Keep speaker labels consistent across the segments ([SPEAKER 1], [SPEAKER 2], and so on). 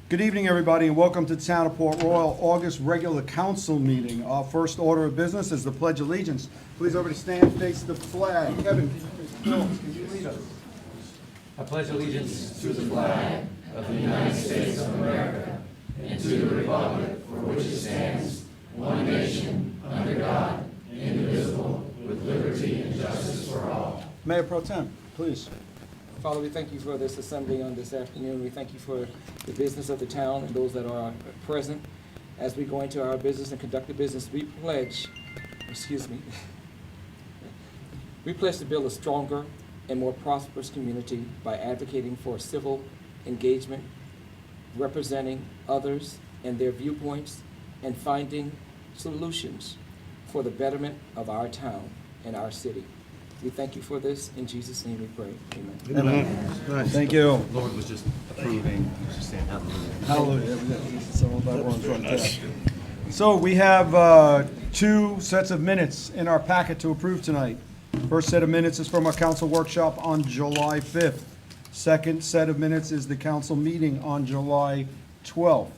[SPEAKER 1] Good evening, everybody, and welcome to the Town of Port Royal August regular council meeting. Our first order of business is the Pledge of Allegiance. Please everybody stand, face the flag. Kevin, can you lead us?
[SPEAKER 2] I pledge allegiance to the flag of the United States of America and to the republic for which it stands, one nation, under God, indivisible, with liberty and justice for all.
[SPEAKER 1] Mayor Pro Tem, please.
[SPEAKER 3] Father, we thank you for this assembly on this afternoon. We thank you for the business of the town and those that are present. As we go into our business and conduct the business, we pledge to build a stronger and more prosperous community by advocating for civil engagement, representing others and their viewpoints, and finding solutions for the betterment of our town and our city. We thank you for this. In Jesus' name we pray. Amen.
[SPEAKER 1] Amen. Thank you.
[SPEAKER 2] Lord was just approving, just saying hallelujah.
[SPEAKER 1] Hallelujah. So that one's right there. So we have two sets of minutes in our packet to approve tonight. First set of minutes is from our council workshop on July 5th. Second set of minutes is the council meeting on July 12th.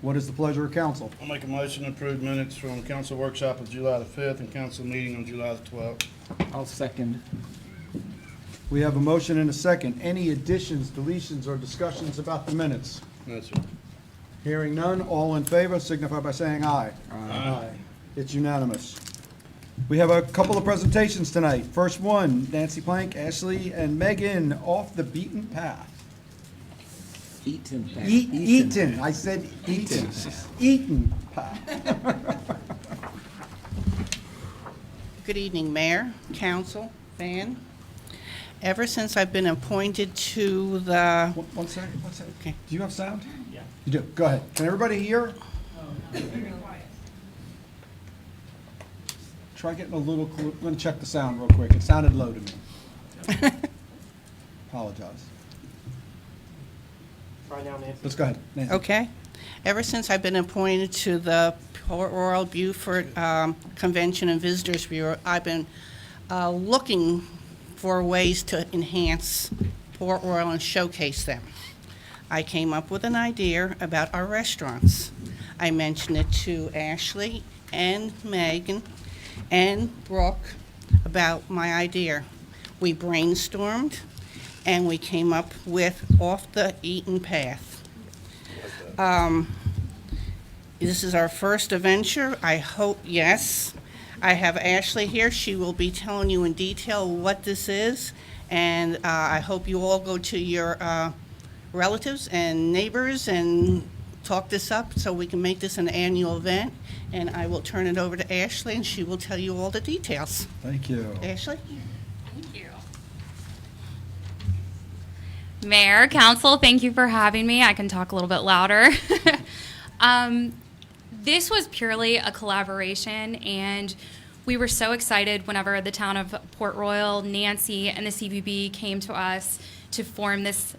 [SPEAKER 1] What is the pleasure of council?
[SPEAKER 4] I'll make a motion to approve minutes from council workshop of July the 5th and council meeting on July the 12th.
[SPEAKER 3] I'll second.
[SPEAKER 1] We have a motion and a second. Any additions, deletions, or discussions about the minutes?
[SPEAKER 4] That's it.
[SPEAKER 1] Hearing none, all in favor signify by saying aye.
[SPEAKER 4] Aye.
[SPEAKER 1] It's unanimous. We have a couple of presentations tonight. First one, Nancy Plank, Ashley, and Megan, Off the Beaten Path.
[SPEAKER 3] Eaton.
[SPEAKER 1] Eaton, I said Eaton. Eaton Path.
[SPEAKER 5] Good evening, Mayor, Council, Van. Ever since I've been appointed to the,
[SPEAKER 1] One second.
[SPEAKER 5] Okay.
[SPEAKER 1] Do you have sound? Yeah. You do, go ahead. Can everybody hear? Try getting a little, I'm gonna check the sound real quick. It sounded low to me. Apologize.
[SPEAKER 6] Try now, Nancy.
[SPEAKER 1] Let's go ahead, Nancy.
[SPEAKER 5] okay? Ever since I've been appointed to the Port Royal Beaufort Convention and Visitors Bureau, I've been looking for ways to enhance Port Royal and showcase them. I came up with an idea about our restaurants. I mentioned it to Ashley and Megan and Brooke about my idea. We brainstormed and we came up with Off the Eaten Path. This is our first adventure. I hope, yes. I have Ashley here. She will be telling you in detail what this is. And I hope you all go to your relatives and neighbors and talk this up so we can make this an annual event. And I will turn it over to Ashley and she will tell you all the details.
[SPEAKER 1] Thank you.
[SPEAKER 5] Ashley?
[SPEAKER 7] Thank you. Mayor, Council, thank you for having me. I can talk a little bit louder. This was purely a collaboration, and we were so excited whenever the town of Port Royal, Nancy, and the CVB came to us to form this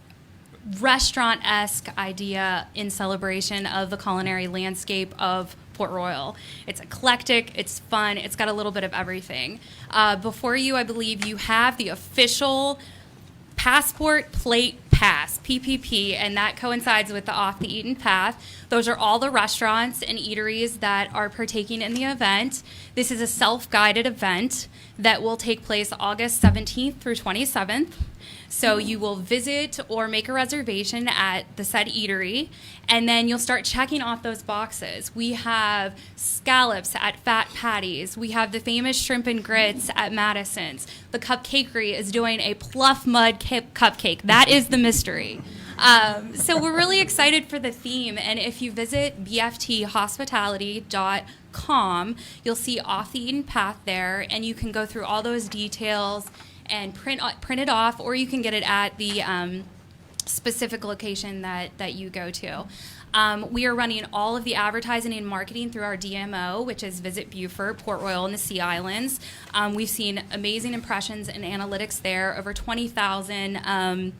[SPEAKER 7] restaurant-esque idea in celebration of the culinary landscape of Port Royal. It's eclectic, it's fun, it's got a little bit of everything. Before you, I believe you have the official Passport Plate Pass, PPP, and that coincides with the Off the Eaten Path. Those are all the restaurants and eateries that are partaking in the event. This is a self-guided event that will take place August 17th through 27th. So you will visit or make a reservation at the said eatery, and then you'll start checking off those boxes. We have scallops at Fat Patties. We have the famous shrimp and grits at Madison's. The Cupcakery is doing a Pluff Mud cupcake. That is the mystery. So we're really excited for the theme, and if you visit bfthospitality.com, you'll see Off the Eaten Path there, and you can go through all those details and print it off, or you can get it at the specific location that you go to. We are running all of the advertising and marketing through our DMO, which is Visit Beaufort, Port Royal, and the Sea Islands. We've seen amazing impressions and analytics there, over 20,000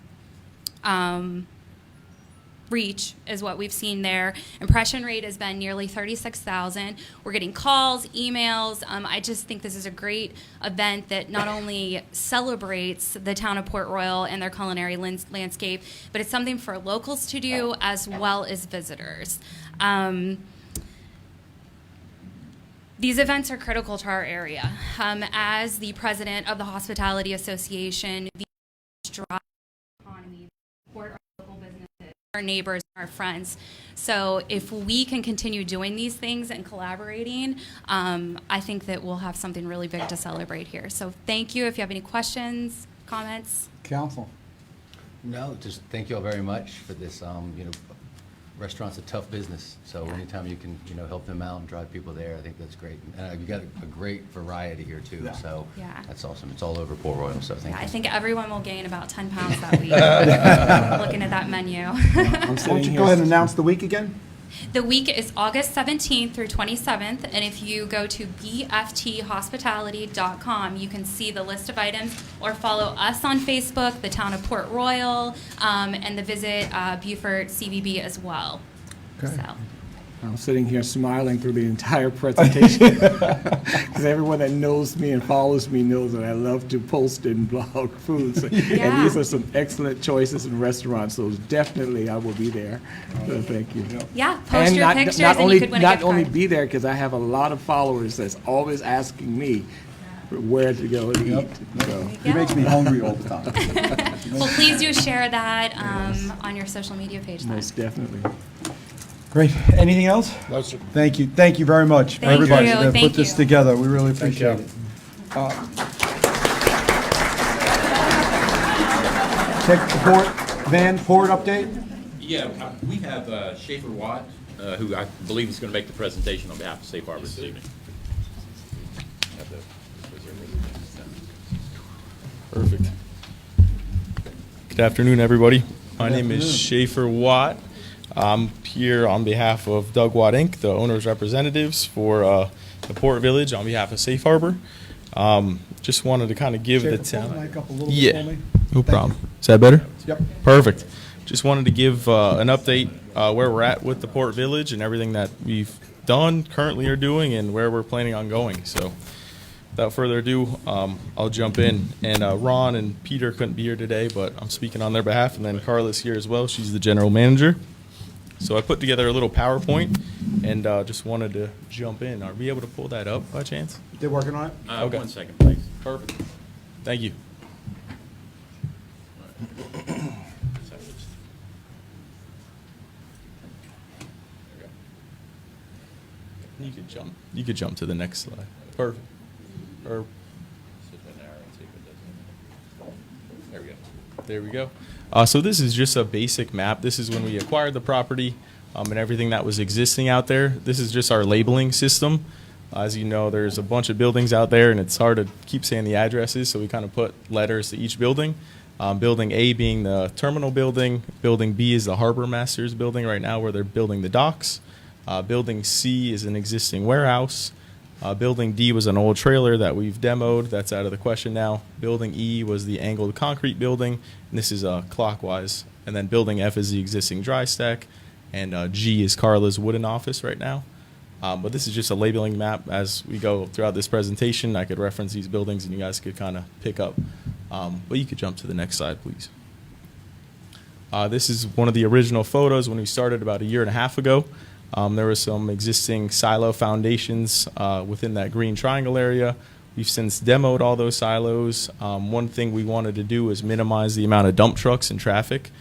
[SPEAKER 7] reach is what we've seen there. Impression rate has been nearly 36,000. We're getting calls, emails. I just think this is a great event that not only celebrates the town of Port Royal and their culinary landscape, but it's something for locals to do as well as visitors. These events are critical to our area. As the president of the Hospitality Association, these drive the economy, support our local businesses, our neighbors, our friends. So if we can continue doing these things and collaborating, I think that we'll have something really big to celebrate here. So thank you. If you have any questions, comments.
[SPEAKER 1] Council.
[SPEAKER 2] No, just thank you all very much for this. Restaurant's a tough business, so anytime you can, help them out and drive people there, I think that's great. And you've got a great variety here too,
[SPEAKER 1] Yeah.
[SPEAKER 2] so
[SPEAKER 7] Yeah.
[SPEAKER 2] that's awesome. It's all over Port Royal, so thank
[SPEAKER 7] Yeah,
[SPEAKER 2] you.
[SPEAKER 7] I think everyone will gain about 10 pounds that week looking at that menu.
[SPEAKER 1] Why don't you go ahead and announce the week again?
[SPEAKER 7] The week is August 17th through 27th, and if you go to bfthospitality.com, you can see the list of items, or follow us on Facebook, the Town of Port Royal, and the Visit Beaufort CVB as well.
[SPEAKER 1] Okay.
[SPEAKER 7] So.
[SPEAKER 6] I'm sitting here smiling through the entire presentation because everyone that knows me and follows me knows that I love to post and blog foods. And these are some excellent choices in restaurants, so definitely I will be there. So thank you.
[SPEAKER 7] Yeah, post
[SPEAKER 6] And
[SPEAKER 7] your pictures and
[SPEAKER 6] only,
[SPEAKER 7] you could win a
[SPEAKER 6] not
[SPEAKER 7] gift
[SPEAKER 6] only
[SPEAKER 7] card.
[SPEAKER 6] be there because I have a lot of followers that's always asking me where to go and eat. So.
[SPEAKER 1] He makes me hungry all the time.
[SPEAKER 7] Well, please do share that on your social media page then.
[SPEAKER 6] Most definitely.
[SPEAKER 1] Great. Anything else?
[SPEAKER 4] No, sir.
[SPEAKER 1] Thank you. Thank you very much,
[SPEAKER 7] Thank
[SPEAKER 1] everybody,
[SPEAKER 7] you.
[SPEAKER 1] that
[SPEAKER 7] Thank
[SPEAKER 1] put this
[SPEAKER 7] you.
[SPEAKER 1] together. We really appreciate
[SPEAKER 4] you.
[SPEAKER 1] it. Take the port update.
[SPEAKER 8] Yeah, we have Schaefer Watt, who I believe is going to make the presentation on behalf of Safe Harbor this evening.
[SPEAKER 9] Perfect. Good afternoon, everybody. My name is Schaefer Watt. I'm here on behalf of Doug Watt Inc., the owner's representatives for the Port Village on behalf of Safe Harbor. Just wanted to kind of give the
[SPEAKER 1] Pull the
[SPEAKER 9] town.
[SPEAKER 1] mic up a little bit
[SPEAKER 9] Yeah,
[SPEAKER 1] for me.
[SPEAKER 9] no problem. Is that better?
[SPEAKER 1] Yep.
[SPEAKER 9] Perfect. Just wanted to give an update where we're at with the Port Village and everything that we've done, currently are doing, and where we're planning on going. So without further ado, I'll jump in. And Ron and Peter couldn't be here today, but I'm speaking on their behalf. And then Carla's here as well. She's the general manager. So I put together a little PowerPoint and just wanted to jump in. Are we able to pull that up by chance?
[SPEAKER 1] They're working on it?
[SPEAKER 9] Okay.
[SPEAKER 8] 1 second, please.
[SPEAKER 9] Perfect. Thank you. You could jump to the next slide. Perfect. Or there we go. There we go. So this is just a basic map. This is when we acquired the property and everything that was existing out there. This is just our labeling system. As you know, there's a bunch of buildings out there, and it's hard to keep saying the addresses, so we kind of put letters to each building. Building A being the terminal building. Building B is the Harbor Masters building right now where they're building the docks. Building C is an existing warehouse. Building D was an old trailer that we've demoed. That's out of the question now. Building E was the angled concrete building, and this is clockwise. And then Building F is the existing dry stack, and G is Carla's wooden office right now. But this is just a labeling map. As we go throughout this presentation, I could reference these buildings, and you guys could kind of pick up. But you could jump to the next slide, please. This is one of the original photos when we started about 1.5 years ago. There were some existing silo foundations within that green triangle area. We've since demoed all those silos. One thing we wanted to do is minimize the amount of dump trucks and traffic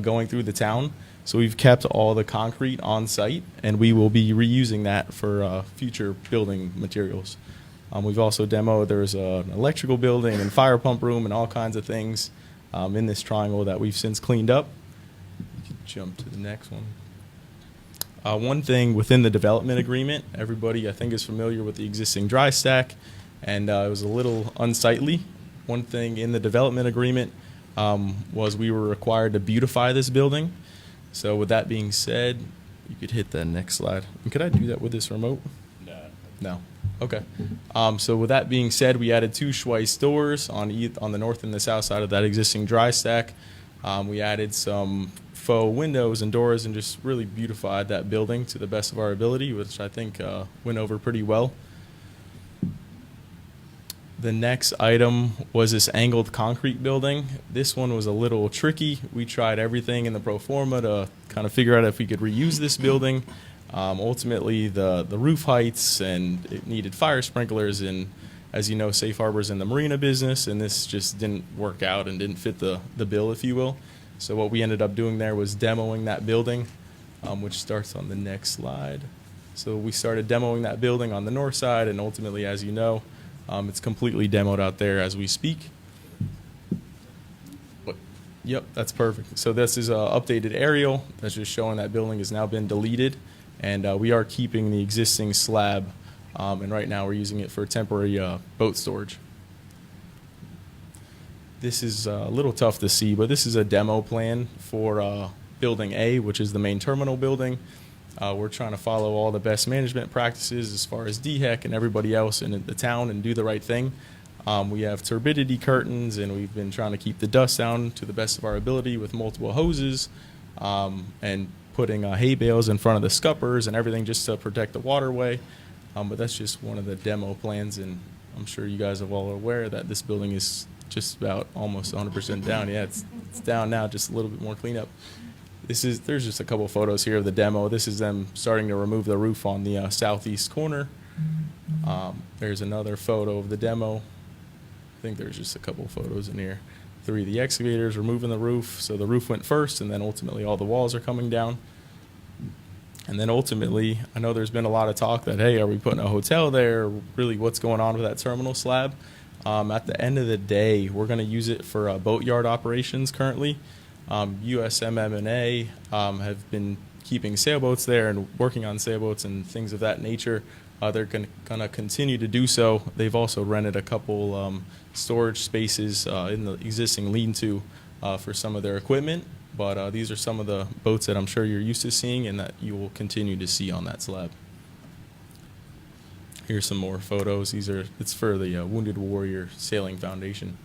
[SPEAKER 9] going through the town. So we've kept all the concrete on site, and we will be reusing that for future building materials. We've also demoed, there's an electrical building and fire pump room and all kinds of things in this triangle that we've since cleaned up. You can jump to the next one. One thing within the development agreement, everybody I think is familiar with the existing dry stack, and it was a little unsightly. One thing in the development agreement was we were required to beautify this building. So with that being said, you could hit the next slide. And could I do that with this remote? No. Okay. So with that being said, we added 2 Schweiss doors on the north and the south side of that existing dry stack. We added some faux windows and doors and just really beautified that building to the best of our ability, which I think went over pretty well. The next item was this angled concrete building. This one was a little tricky. We tried everything in the pro forma to kind of figure out if we could reuse this building. Ultimately, the roof heights, and it needed fire sprinklers, and as you know, Safe Harbor's in the marina business, and this just didn't work out and didn't fit the bill, if you will. So what we ended up doing there was demoing that building, which starts on the next slide. So we started demoing that building on the north side, and ultimately, as you know, it's completely demoed out there as we speak. Yep, that's perfect. So this is an updated aerial that's just showing that building has now been deleted, and we are keeping the existing slab, and right now we're using it for temporary boat storage. This is a little tough to see, but this is a demo plan for Building A, which is the main terminal building. We're trying to follow all the best management practices as far as DHEC and everybody else in the town and do the right thing. We have turbidity curtains, and we've been trying to keep the dust down to the best of our ability with multiple hoses, and putting hay bales in front of the scuppers and everything just to protect the waterway. But that's just one of the demo plans, and I'm sure you guys are all aware that this building is just about almost 100% down. Yeah, it's down now, just a little bit more cleanup. There's just a couple photos here of the demo. This is them starting to remove the roof on the southeast corner. There's another photo of the demo. I think there's just a couple photos in here. 3 of the excavators removing the roof. So the roof went first, and then ultimately all the walls are coming down. And then ultimately, I know there's been a lot of talk that, hey, are we putting a hotel there? Really, what's going on with that terminal slab? At the end of the day, we're going to use it for boatyard operations currently. USMM&A have been keeping sailboats there and working on sailboats and things of that nature. They're going to continue to do so. They've also rented a couple storage spaces in the existing lean-to for some of their equipment. But these are some of the boats that I'm sure you're used to seeing and that you will continue to see on that slab. Here's some more photos. It's for the Wounded Warrior Sailing Foundation.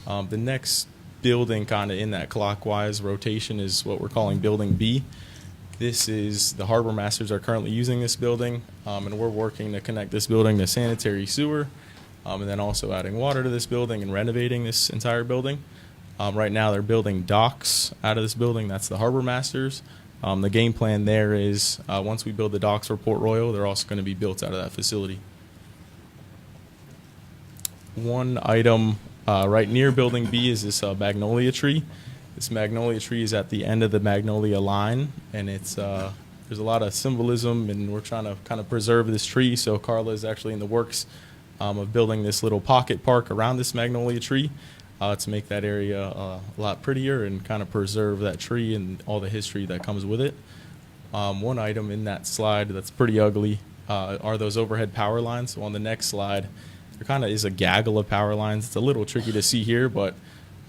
[SPEAKER 9] The next building kind of in that clockwise rotation is what we're calling Building B. This is the harbor masters are currently using this building, and we're working to connect this building to sanitary sewer, and then also adding water to this building and renovating this entire building. Right now they're building docks out of this building. That's the harbor masters. The game plan there is once we build the docks for Port Royal, they're also going to be built out of that facility. One item right near Building B is this magnolia tree. This magnolia tree is at the end of the magnolia line, and it's there's a lot of symbolism, and we're trying to kind of preserve this tree. So Carla is actually in the works of building this little pocket park around this magnolia tree to make that area a lot prettier and kind of preserve that tree and all the history that comes with it. One item in that slide that's pretty ugly are those overhead power lines. So on the next slide, there kind of is a gaggle of power lines. It's a little tricky to see here, but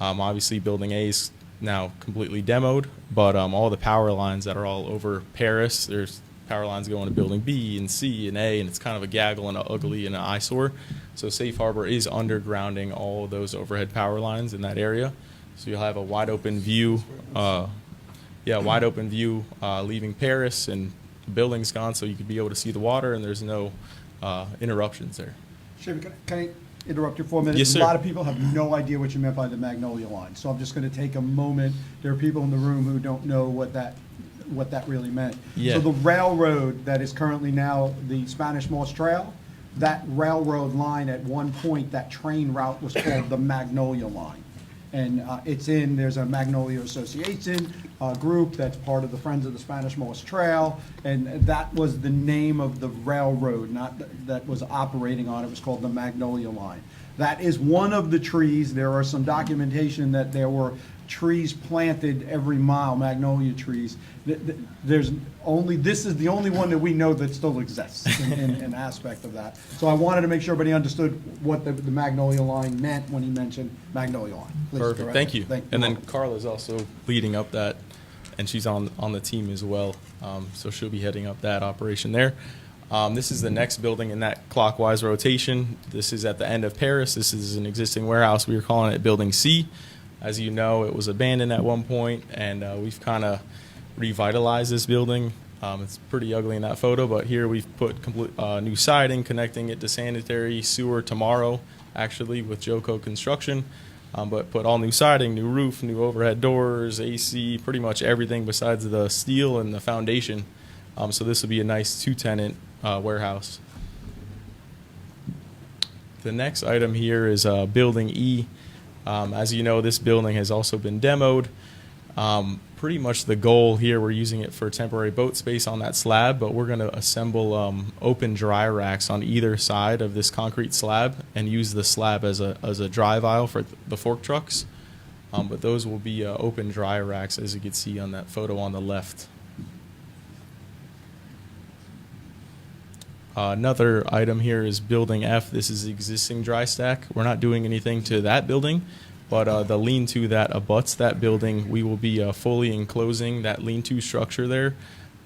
[SPEAKER 9] obviously Building A is now completely demoed, but all the power lines that are all over Paris, there's power lines going to Building B and C and A, and it's kind of a gaggle and ugly and an eyesore. So Safe Harbor is undergrounding all of those overhead power lines in that area. So you'll have a wide open view, leaving Paris, and the building's gone, so you could be able to see the water, and there's no interruptions there.
[SPEAKER 1] Shaver, can I interrupt you for a minute?
[SPEAKER 9] Yes, sir.
[SPEAKER 1] A lot of people have no idea what you meant by the magnolia line, so I'm just going to take a moment. There are people in the room who don't know what that really meant.
[SPEAKER 9] Yeah.
[SPEAKER 1] So the railroad that is currently now the Spanish Moss Trail, that railroad line at one point, that train route was called the Magnolia Line. And there's a Magnolia Association group that's part of the Friends of the Spanish Moss Trail, and that was the name of the railroad that was operating on it. It was called the Magnolia Line. That is one of the trees. There are some documentation that there were trees planted every mile, magnolia trees. This is the only one that we know that still exists in an aspect of that. So I wanted to make sure everybody understood what the Magnolia Line meant when he mentioned Magnolia Line. Please,
[SPEAKER 9] Perfect, thank you.
[SPEAKER 1] Thank you.
[SPEAKER 9] And then Carla's also leading up that, and she's on the team as well, so she'll be heading up that operation there. This is the next building in that clockwise rotation. This is at the end of Paris. This is an existing warehouse. We were calling it Building C. As you know, it was abandoned at one point, and we've kind of revitalized this building. It's pretty ugly in that photo, but here we've put complete new siding, connecting it to sanitary sewer tomorrow, actually, with Joco Construction. But put all new siding, new roof, new overhead doors, AC, pretty much everything besides the steel and the foundation. So this will be a nice two-tenant warehouse. The next item here is Building E. As you know, this building has also been demoed. Pretty much the goal here, we're using it for temporary boat space on that slab, but we're going to assemble open dry racks on either side of this concrete slab and use the slab as a drive aisle for the fork trucks. But those will be open dry racks, as you can see on that photo on the left. Another item here is Building F. This is the existing dry stack. We're not doing anything to that building, but the lean-to that abuts that building, we will be fully enclosing that lean-to structure there.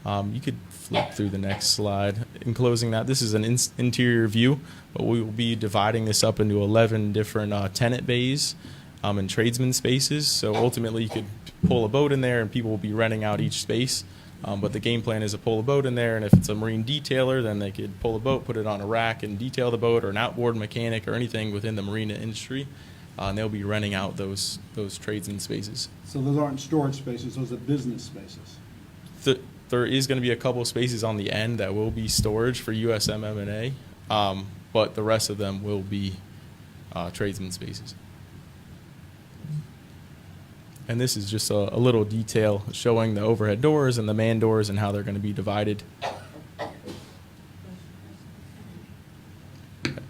[SPEAKER 9] You could flip through the next slide. Enclosing that, this is an interior view, but we will be dividing this up into 11 different tenant bays and tradesman spaces. So ultimately, you could pull a boat in there, and people will be renting out each space. But the game plan is to pull a boat in there, and if it's a marine detailer, then they could pull a boat, put it on a rack, and detail the boat, or an outboard mechanic, or anything within the marina industry. And they'll be renting out those tradesman spaces.
[SPEAKER 1] So those aren't storage spaces, those are business spaces.
[SPEAKER 9] There is going to be a couple of spaces on the end that will be storage for USMM&A, but the rest of them will be tradesman spaces. And this is just a little detail showing the overhead doors and the man doors and how they're going to be divided.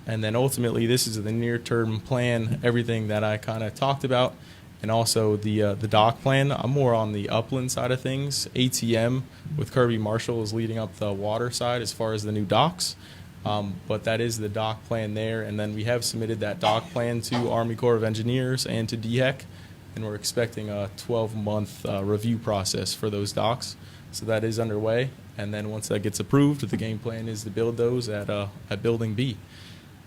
[SPEAKER 9] And then ultimately, this is the near-term plan, everything that I kind of talked about, and also the dock plan. I'm more on the upland side of things. ATM with Kirby Marshall is leading up the water side as far as the new docks. But that is the dock plan there. And then we have submitted that dock plan to Army Corps of Engineers and to DHEC. And we're expecting a 12-month review process for those docks. So that is underway. And then once that gets approved, the game plan is to build those at Building B.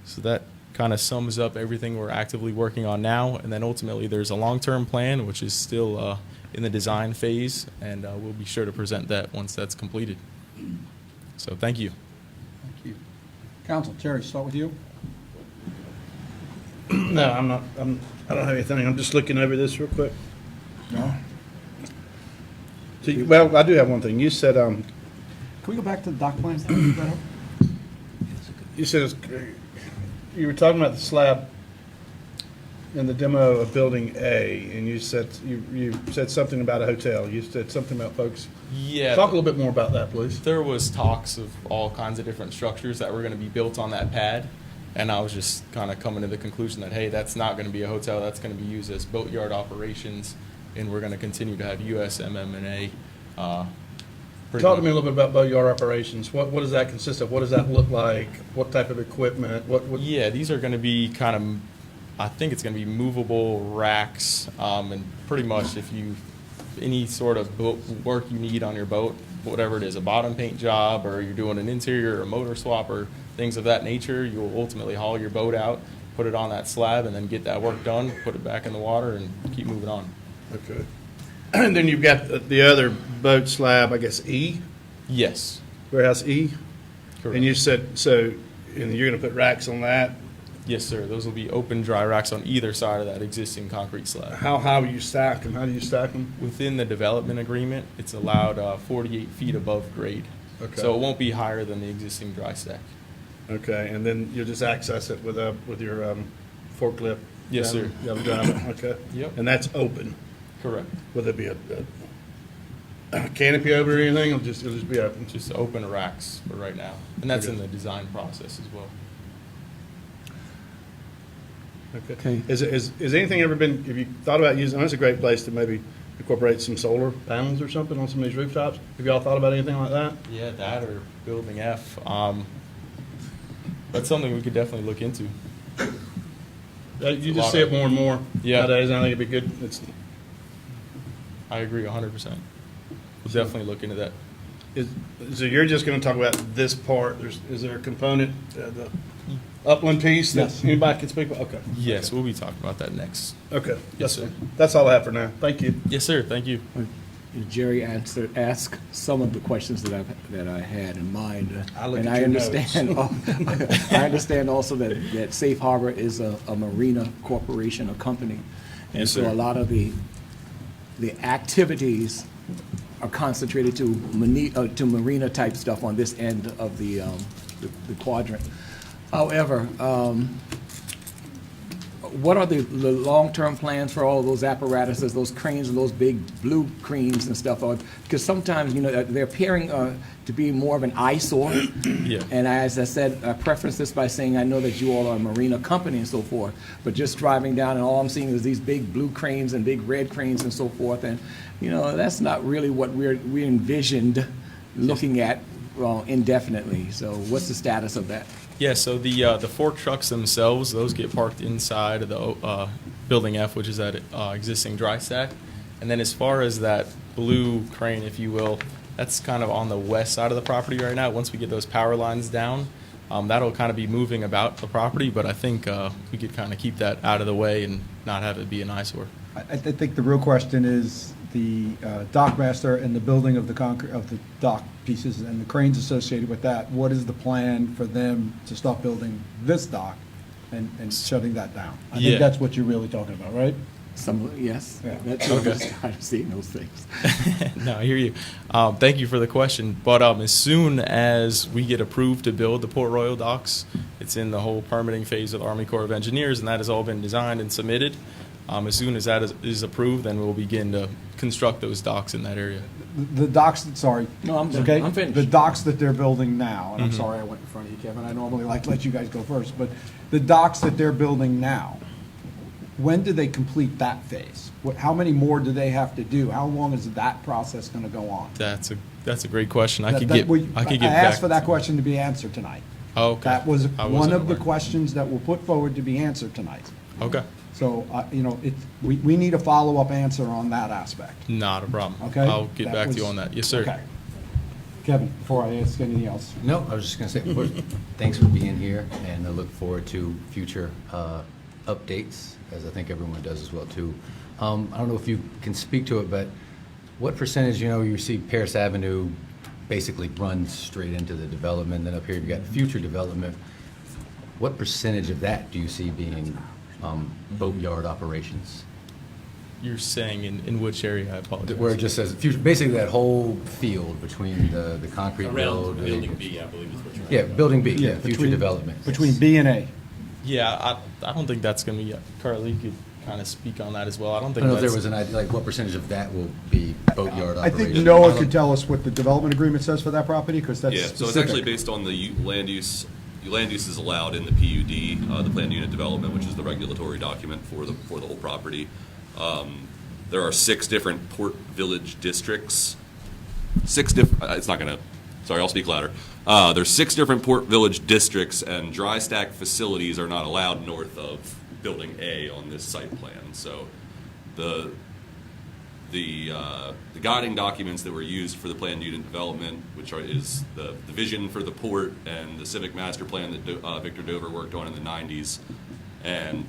[SPEAKER 9] So that kind of sums up everything we're actively working on now. And then ultimately there's a long-term plan, which is still in the design phase. And we'll be sure to present that once that's completed. So thank you.
[SPEAKER 1] Thank you. Council, Terry, start with you.
[SPEAKER 4] No, I don't have anything. I'm just looking over this real quick.
[SPEAKER 1] No?
[SPEAKER 4] So well, I do have one thing. You said,
[SPEAKER 1] Can we go back to the dock plan?
[SPEAKER 4] you said you were talking about the slab in the demo of Building A, and you said you said something about a hotel. You said something about folks.
[SPEAKER 9] Yeah.
[SPEAKER 4] Talk a little bit more about that, please.
[SPEAKER 9] There was talks of all kinds of different structures that were going to be built on that pad. And I was just kind of coming to the conclusion that, hey, that's not going to be a hotel. That's going to be used as boatyard operations, and we're going to continue to have USMM&A.
[SPEAKER 4] Talk to me a little bit about boatyard operations. What does that consist of? What does that look like? What type of equipment? What?
[SPEAKER 9] Yeah, these are going to be kind of, I think it's going to be movable racks, and pretty much any sort of boat work you need on your boat, whatever it is, a bottom paint job, or you're doing an interior or a motor swap or things of that nature, you'll ultimately haul your boat out, put it on that slab, and then get that work done, put it back in the water, and keep moving on.
[SPEAKER 4] Okay. And then you've got the other boat slab, I guess, E?
[SPEAKER 9] Yes.
[SPEAKER 4] Warehouse E?
[SPEAKER 9] Correct.
[SPEAKER 4] And you said, so, and you're going to put racks on that?
[SPEAKER 9] Yes, sir. Those will be open dry racks on either side of that existing concrete slab.
[SPEAKER 4] How high will you stack them? How do you stack them?
[SPEAKER 9] Within the development agreement, it's allowed 48 feet above grade.
[SPEAKER 4] Okay.
[SPEAKER 9] So it won't be higher than the existing dry stack.
[SPEAKER 4] Okay, and then you'll just access it with your forklift?
[SPEAKER 9] Yes, sir.
[SPEAKER 4] You'll drive it, okay?
[SPEAKER 9] Yep.
[SPEAKER 4] And that's open?
[SPEAKER 9] Correct.
[SPEAKER 4] Will there be a canopy over it or anything? It'll just be open?
[SPEAKER 9] Just open racks for right now. And that's
[SPEAKER 4] Okay.
[SPEAKER 9] in the design process as well.
[SPEAKER 4] Okay. Is anything ever been, have you thought about using, that's a great place to maybe incorporate some solar panels or something on some of these rooftops? Have y'all thought about anything like that?
[SPEAKER 9] Yeah, that or Building F. That's something we could definitely look into.
[SPEAKER 4] You just see it more and more
[SPEAKER 9] Yeah.
[SPEAKER 4] nowadays, and I think it'd be good.
[SPEAKER 9] I agree 100%. We'll definitely look into that.
[SPEAKER 4] So you're just going to talk about this part. Is there a component? upland piece that
[SPEAKER 1] Yes.
[SPEAKER 4] anybody can speak about? Okay.
[SPEAKER 9] Yes, we'll be talking about that next.
[SPEAKER 4] Okay.
[SPEAKER 9] Yes, sir.
[SPEAKER 4] That's all I have for now. Thank you.
[SPEAKER 9] Yes, sir. Thank you.
[SPEAKER 6] Jerry asked some of the questions that I had in mind.
[SPEAKER 4] I look
[SPEAKER 6] And
[SPEAKER 4] at
[SPEAKER 6] I
[SPEAKER 4] your
[SPEAKER 6] understand, I understand also that Safe Harbor is a marina corporation, a company. And
[SPEAKER 9] Yes,
[SPEAKER 6] so
[SPEAKER 9] sir.
[SPEAKER 6] a lot of the activities are concentrated to marina type stuff on this end of the quadrant. However, what are the long-term plans for all of those apparatuses, those cranes and those big blue cranes and stuff? Because sometimes, they're appearing to be more of an eyesore.
[SPEAKER 9] Yeah.
[SPEAKER 6] And as I said, I preface this by saying I know that you all are a marina company and so forth, but just driving down and all I'm seeing is these big blue cranes and big red cranes and so forth. And, that's not really what we envisioned looking at indefinitely. So what's the status of that?
[SPEAKER 9] Yeah, so the fork trucks themselves, those get parked inside of the Building F, which is that existing dry stack. And then as far as that blue crane, if you will, that's kind of on the west side of the property right now. Once we get those power lines down, that'll kind of be moving about the property, but I think we could kind of keep that out of the way and not have it be an eyesore.
[SPEAKER 1] I think the real question is the dock master and the building of the concrete, of the dock pieces and the cranes associated with that. What is the plan for them to start building this dock and shutting that down? I
[SPEAKER 9] Yeah.
[SPEAKER 1] think that's what you're really talking about, right?
[SPEAKER 6] Yes.
[SPEAKER 1] Yeah.
[SPEAKER 6] That's what I'm trying to see those things.
[SPEAKER 9] No, I hear you. Thank you for the question. But as soon as we get approved to build the Port Royal docks, it's in the whole permitting phase with the Army Corps of Engineers, and that has all been designed and submitted. As soon as that is approved, then we'll begin to construct those docks in that area.
[SPEAKER 1] The docks, sorry.
[SPEAKER 6] No, I'm done.
[SPEAKER 1] Okay?
[SPEAKER 6] I'm finished.
[SPEAKER 1] The docks that they're building now, and I'm sorry I went in front of you, Kevin, I normally like to let you guys go first, but the docks that they're building now, when do they complete that phase? How many more do they have to do? How long is that process gonna go on?
[SPEAKER 9] That's a great question. I
[SPEAKER 1] That-
[SPEAKER 9] could
[SPEAKER 1] that
[SPEAKER 9] get
[SPEAKER 1] we-
[SPEAKER 9] I could
[SPEAKER 1] I
[SPEAKER 9] get back.
[SPEAKER 1] asked for that question to be answered tonight.
[SPEAKER 9] Oh, okay.
[SPEAKER 1] That was
[SPEAKER 9] I
[SPEAKER 1] one
[SPEAKER 9] wasn't
[SPEAKER 1] of the
[SPEAKER 9] aware.
[SPEAKER 1] questions that were put forward to be answered tonight.
[SPEAKER 9] Okay.
[SPEAKER 1] So, we need a follow-up answer on that aspect,
[SPEAKER 9] Not a problem.
[SPEAKER 1] okay?
[SPEAKER 9] I'll get
[SPEAKER 1] That
[SPEAKER 9] back to you
[SPEAKER 1] was-
[SPEAKER 9] on that. Yes, sir.
[SPEAKER 1] Okay. Kevin, before I ask anything else.
[SPEAKER 2] No, I was just going to say, of course, thanks for being here, and I look forward to future updates, as I think everyone does as well, too. I don't know if you can speak to it, but what percentage, you see Paris Avenue basically runs straight into the development, then up here you've got future development. What percentage of that do you see being boatyard operations?
[SPEAKER 9] You're saying in which area? I apologize.
[SPEAKER 2] Where it just says, future, basically that whole field between the concrete build.
[SPEAKER 8] Building B, I believe is what you're.
[SPEAKER 2] Yeah, building B, yeah, future
[SPEAKER 1] between-
[SPEAKER 2] development.
[SPEAKER 1] Between
[SPEAKER 2] yes.
[SPEAKER 1] B and A.
[SPEAKER 9] Yeah, I don't think that's going to be. Carly, you could kind of speak on that as well. I don't
[SPEAKER 2] I
[SPEAKER 9] think
[SPEAKER 2] don't know if
[SPEAKER 9] that's.
[SPEAKER 2] there was an idea, like what percentage of that will be boatyard
[SPEAKER 1] I
[SPEAKER 2] operations?
[SPEAKER 1] think Noah could tell us what the development agreement says for that property, because that's
[SPEAKER 10] Yeah,
[SPEAKER 1] specific.
[SPEAKER 10] so it's actually based on the land use is allowed in the PUD, the planned unit development, which is the regulatory document for the whole property. There are 6 different port village districts. It's not gonna, sorry, I'll speak louder. There's 6 different port village districts, and dry stack facilities are not allowed north of Building A on this site plan. So the guiding documents that were used for the planned unit development, which is the vision for the port and the civic master plan that Victor Dover worked on in the 90s, and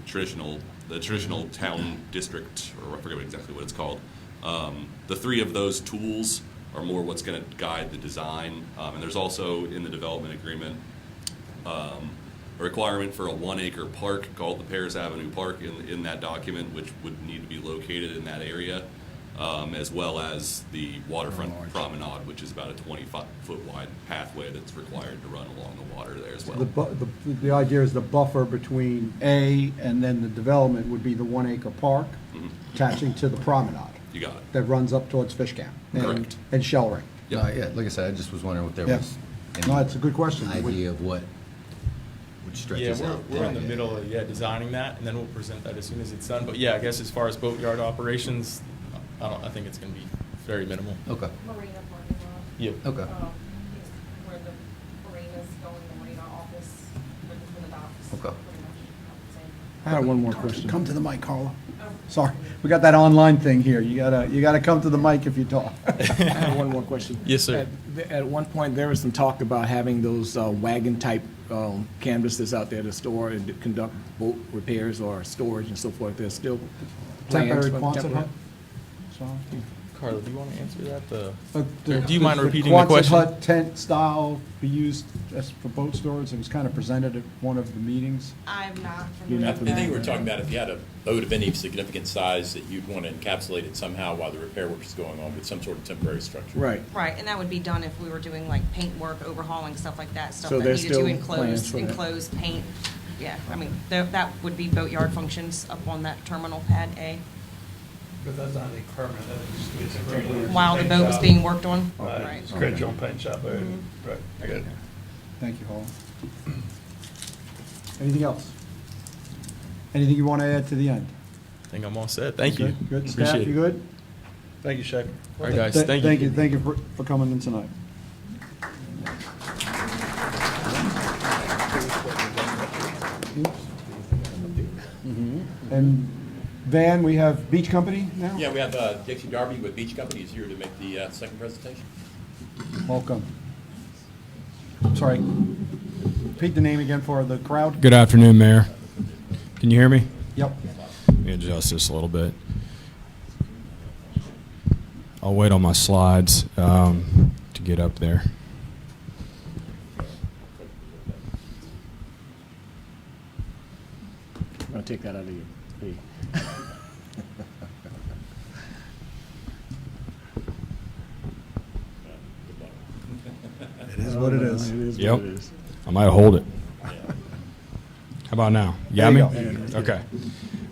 [SPEAKER 10] the traditional town district, or I forget exactly what it's called. The 3 of those tools are more what's going to guide the design. And there's also in the development agreement a requirement for a 1-acre park called the Paris Avenue Park in that document, which would need to be located in that area, as well as the waterfront promenade, which is about a 25-foot wide pathway that's required to run along the water there as well.
[SPEAKER 1] The idea is the buffer between A and then the development would be the 1-acre park attaching to the promenade
[SPEAKER 10] You got it.
[SPEAKER 1] that runs up towards Fish Camp
[SPEAKER 10] Correct.
[SPEAKER 1] and Shellring.
[SPEAKER 2] No, yeah, like I said, I just was wondering if there
[SPEAKER 1] Yeah.
[SPEAKER 2] was
[SPEAKER 1] No, it's a good question.
[SPEAKER 2] an idea of what stretches
[SPEAKER 9] Yeah,
[SPEAKER 2] out.
[SPEAKER 9] we're in the
[SPEAKER 2] there.
[SPEAKER 9] middle of designing that, and then we'll present that as soon as it's done. But yeah, I guess as far as boatyard operations, I think it's going to be very minimal.
[SPEAKER 2] Okay,
[SPEAKER 11] Marina parking lot.
[SPEAKER 9] Yep.
[SPEAKER 2] okay.
[SPEAKER 11] Is where the marinas going, the marina office, for the docks.
[SPEAKER 2] Okay.
[SPEAKER 11] Pretty much, I would say.
[SPEAKER 6] I have one more question.
[SPEAKER 1] Come to the mic, Carla. Sorry, we got that online thing here. You gotta come to the mic if you talk.
[SPEAKER 6] I have one more question.
[SPEAKER 9] Yes, sir.
[SPEAKER 6] At one point, there was some talk about having those wagon-type canvases out there to store and conduct boat repairs or storage and so forth. There's still plans
[SPEAKER 1] Temporary
[SPEAKER 6] for
[SPEAKER 1] Quonset
[SPEAKER 6] temporary-
[SPEAKER 1] hut? So,
[SPEAKER 9] Carla, do you want to answer that?
[SPEAKER 1] do
[SPEAKER 9] you mind repeating the question?
[SPEAKER 1] Quonset hut tent style be used as for boat storage? It was kind of presented at one of the meetings.
[SPEAKER 11] I'm not
[SPEAKER 6] You're
[SPEAKER 11] familiar
[SPEAKER 6] not
[SPEAKER 11] with
[SPEAKER 8] I
[SPEAKER 11] that.
[SPEAKER 8] think we're talking about if you had a boat of any significant size that you'd want to encapsulate it somehow while the repair work is going on with some sort of temporary structure.
[SPEAKER 6] Right.
[SPEAKER 11] Right, and that would be done if we were doing like paint work, overhauling, stuff like that, stuff
[SPEAKER 6] So
[SPEAKER 11] that
[SPEAKER 6] there's
[SPEAKER 11] needed to
[SPEAKER 6] still plans for that.
[SPEAKER 11] enclose paint. Yeah, I mean, that would be boatyard functions up on that terminal pad A,
[SPEAKER 4] But that's not a permanent, it's a temporary.
[SPEAKER 11] while the boat was being worked on.
[SPEAKER 4] Right,
[SPEAKER 11] Right.
[SPEAKER 4] scratch your own paint shop, right, right, good.
[SPEAKER 1] Thank you, Paul. Anything else? Anything you want to add to the end?
[SPEAKER 9] I think I'm all set. Thank you.
[SPEAKER 1] Good. Staff,
[SPEAKER 9] Appreciate
[SPEAKER 1] you
[SPEAKER 9] it.
[SPEAKER 1] good?
[SPEAKER 4] Thank you, Schaefer.
[SPEAKER 9] All right, guys. Thank you.
[SPEAKER 1] Thank you for coming in tonight. And Van, we have Beach Company now?
[SPEAKER 8] Yeah, we have Dixie Darby with Beach Company. He's here to make the second presentation.
[SPEAKER 1] Welcome. Sorry. Repeat the name again for the crowd.
[SPEAKER 12] Good afternoon, Mayor. Can you hear me?
[SPEAKER 1] Yep.
[SPEAKER 12] Let me adjust this a little bit. I'll wait on my slides to get up there.
[SPEAKER 6] I'm going to take that out of you. Hey.
[SPEAKER 1] It is what it is.
[SPEAKER 6] It is
[SPEAKER 12] Yep.
[SPEAKER 6] what it is.
[SPEAKER 12] I might hold it. How about now? You got me?
[SPEAKER 1] There you
[SPEAKER 12] Okay.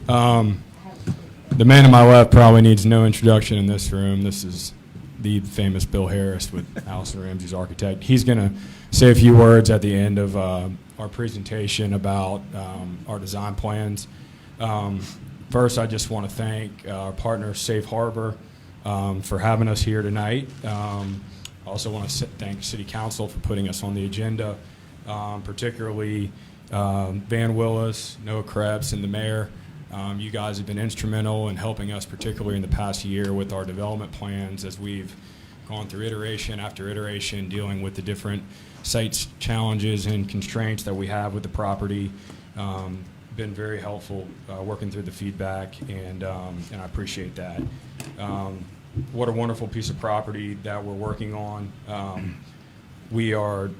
[SPEAKER 12] The man to my left probably needs no introduction in this room. This is the famous Bill Harris with Allison Ramsey's architect. He's going to say a few words at the end of our presentation about our design plans. First, I just want to thank our partner, Safe Harbor, for having us here tonight. I also want to thank City Council for putting us on the agenda, particularly Van Willis, Noah Krebs, and the mayor. You guys have been instrumental in helping us, particularly in the past year, with our development plans as we've gone through iteration after iteration, dealing with the different sites challenges and constraints that we have with the property. Been very helpful working through the feedback, and I appreciate that. What a wonderful piece of property that we're working on. We are,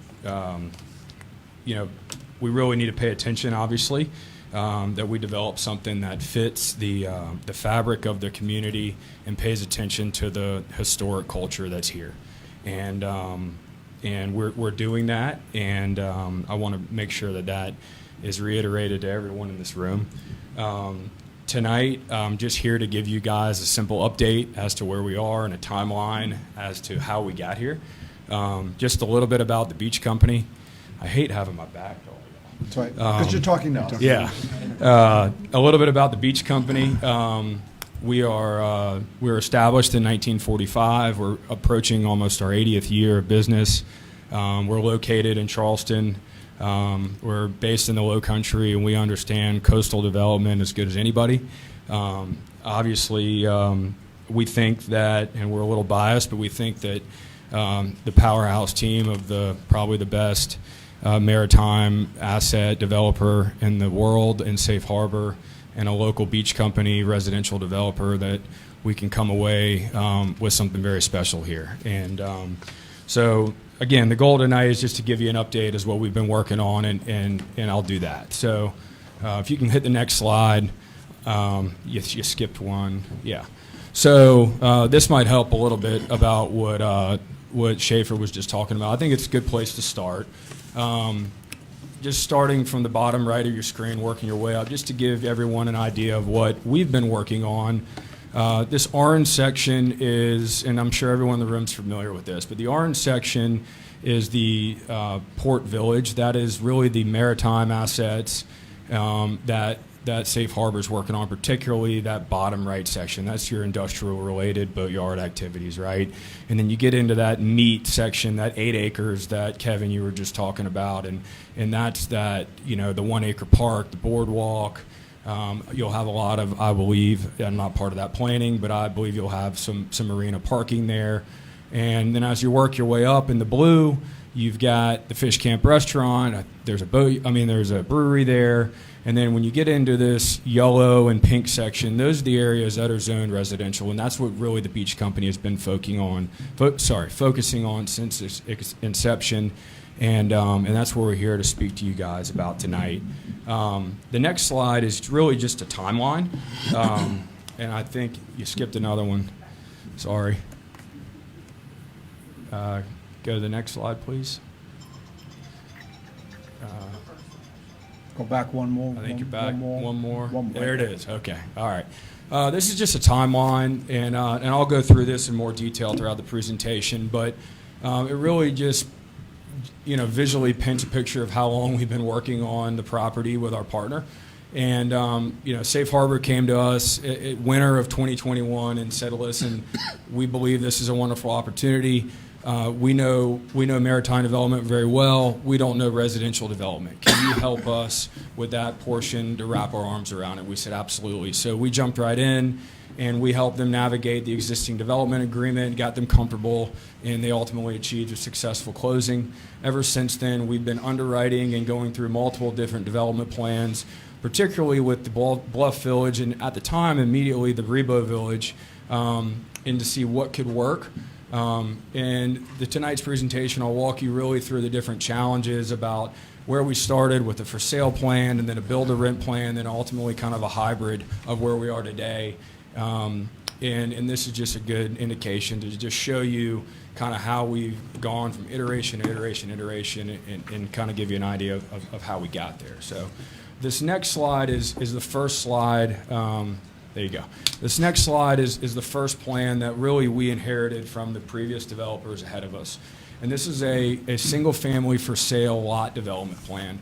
[SPEAKER 12] we really need to pay attention, obviously, that we develop something that fits the fabric of the community and pays attention to the historic culture that's here. And we're doing that, and I want to make sure that that is reiterated to everyone in this room. Tonight, I'm just here to give you guys a simple update as to where we are and a timeline as to how we got here. Just a little bit about the Beach Company. I hate having my back to all y'all.
[SPEAKER 1] That's right, because you're talking now.
[SPEAKER 12] Yeah. A little bit about the Beach Company. We were established in 1945. We're approaching almost our 80th year of business. We're located in Charleston. We're based in the Low Country, and we understand coastal development as good as anybody. Obviously, we think that, and we're a little biased, but we think that the powerhouse team of probably the best maritime asset developer in the world in Safe Harbor, and a local beach company, residential developer, that we can come away with something very special here. And so, again, the goal tonight is just to give you an update as what we've been working on, and I'll do that. So if you can hit the next slide. You skipped one. Yeah. So this might help a little bit about what Schaefer was just talking about. I think it's a good place to start. Just starting from the bottom right of your screen, working your way up, just to give everyone an idea of what we've been working on. This orange section is, and I'm sure everyone in the room is familiar with this, but the orange section is the Port Village. That is really the maritime assets that Safe Harbor is working on, particularly that bottom right section. That's your industrial-related boatyard activities, right? And then you get into that meat section, that 8 acres that, Kevin, you were just talking about, and that's that, the 1 acre park, the boardwalk, You'll have a lot of, I believe, I'm not part of that planning, but I believe you'll have some marina parking there. And then as you work your way up in the blue, you've got the Fish Camp restaurant. There's a brewery there. And then when you get into this yellow and pink section, those are the areas that are zoned residential, and that's what really the beach company has been focusing on since its inception. And that's what we're here to speak to you guys about tonight. The next slide is really just a timeline. And I think you skipped another one. Sorry. Go to the next slide, please.
[SPEAKER 1] Go back one more.
[SPEAKER 12] I think you're back. One more.
[SPEAKER 1] One more.
[SPEAKER 12] There it is. Okay. All right. This is just a timeline, and I'll go through this in more detail throughout the presentation, but it really just visually paints a picture of how long we've been working on the property with our partner. And Safe Harbor came to us at winter of 2021 and said, listen, we believe this is a wonderful opportunity. We know maritime development very well. We don't know residential development. Can you help us with that portion to wrap our arms around it? We said absolutely. So we jumped right in, and we helped them navigate the existing development agreement, got them comfortable, and they ultimately achieved a successful closing. Ever since then, we've been underwriting and going through multiple different development plans, particularly with the Bluff Village, and at the time, immediately the Rebo Village, and to see what could work. And tonight's presentation, I'll walk you really through the different challenges about where we started with the for sale plan and then a build-to-rent plan, and ultimately kind of a hybrid of where we are today. And this is just a good indication to just show you kind of how we've gone from iteration to iteration, and kind of give you an idea of how we got there. So this next slide is the first slide. There you go. This next slide is the first plan that really we inherited from the previous developers ahead of us. And this is a single-family for sale lot development plan.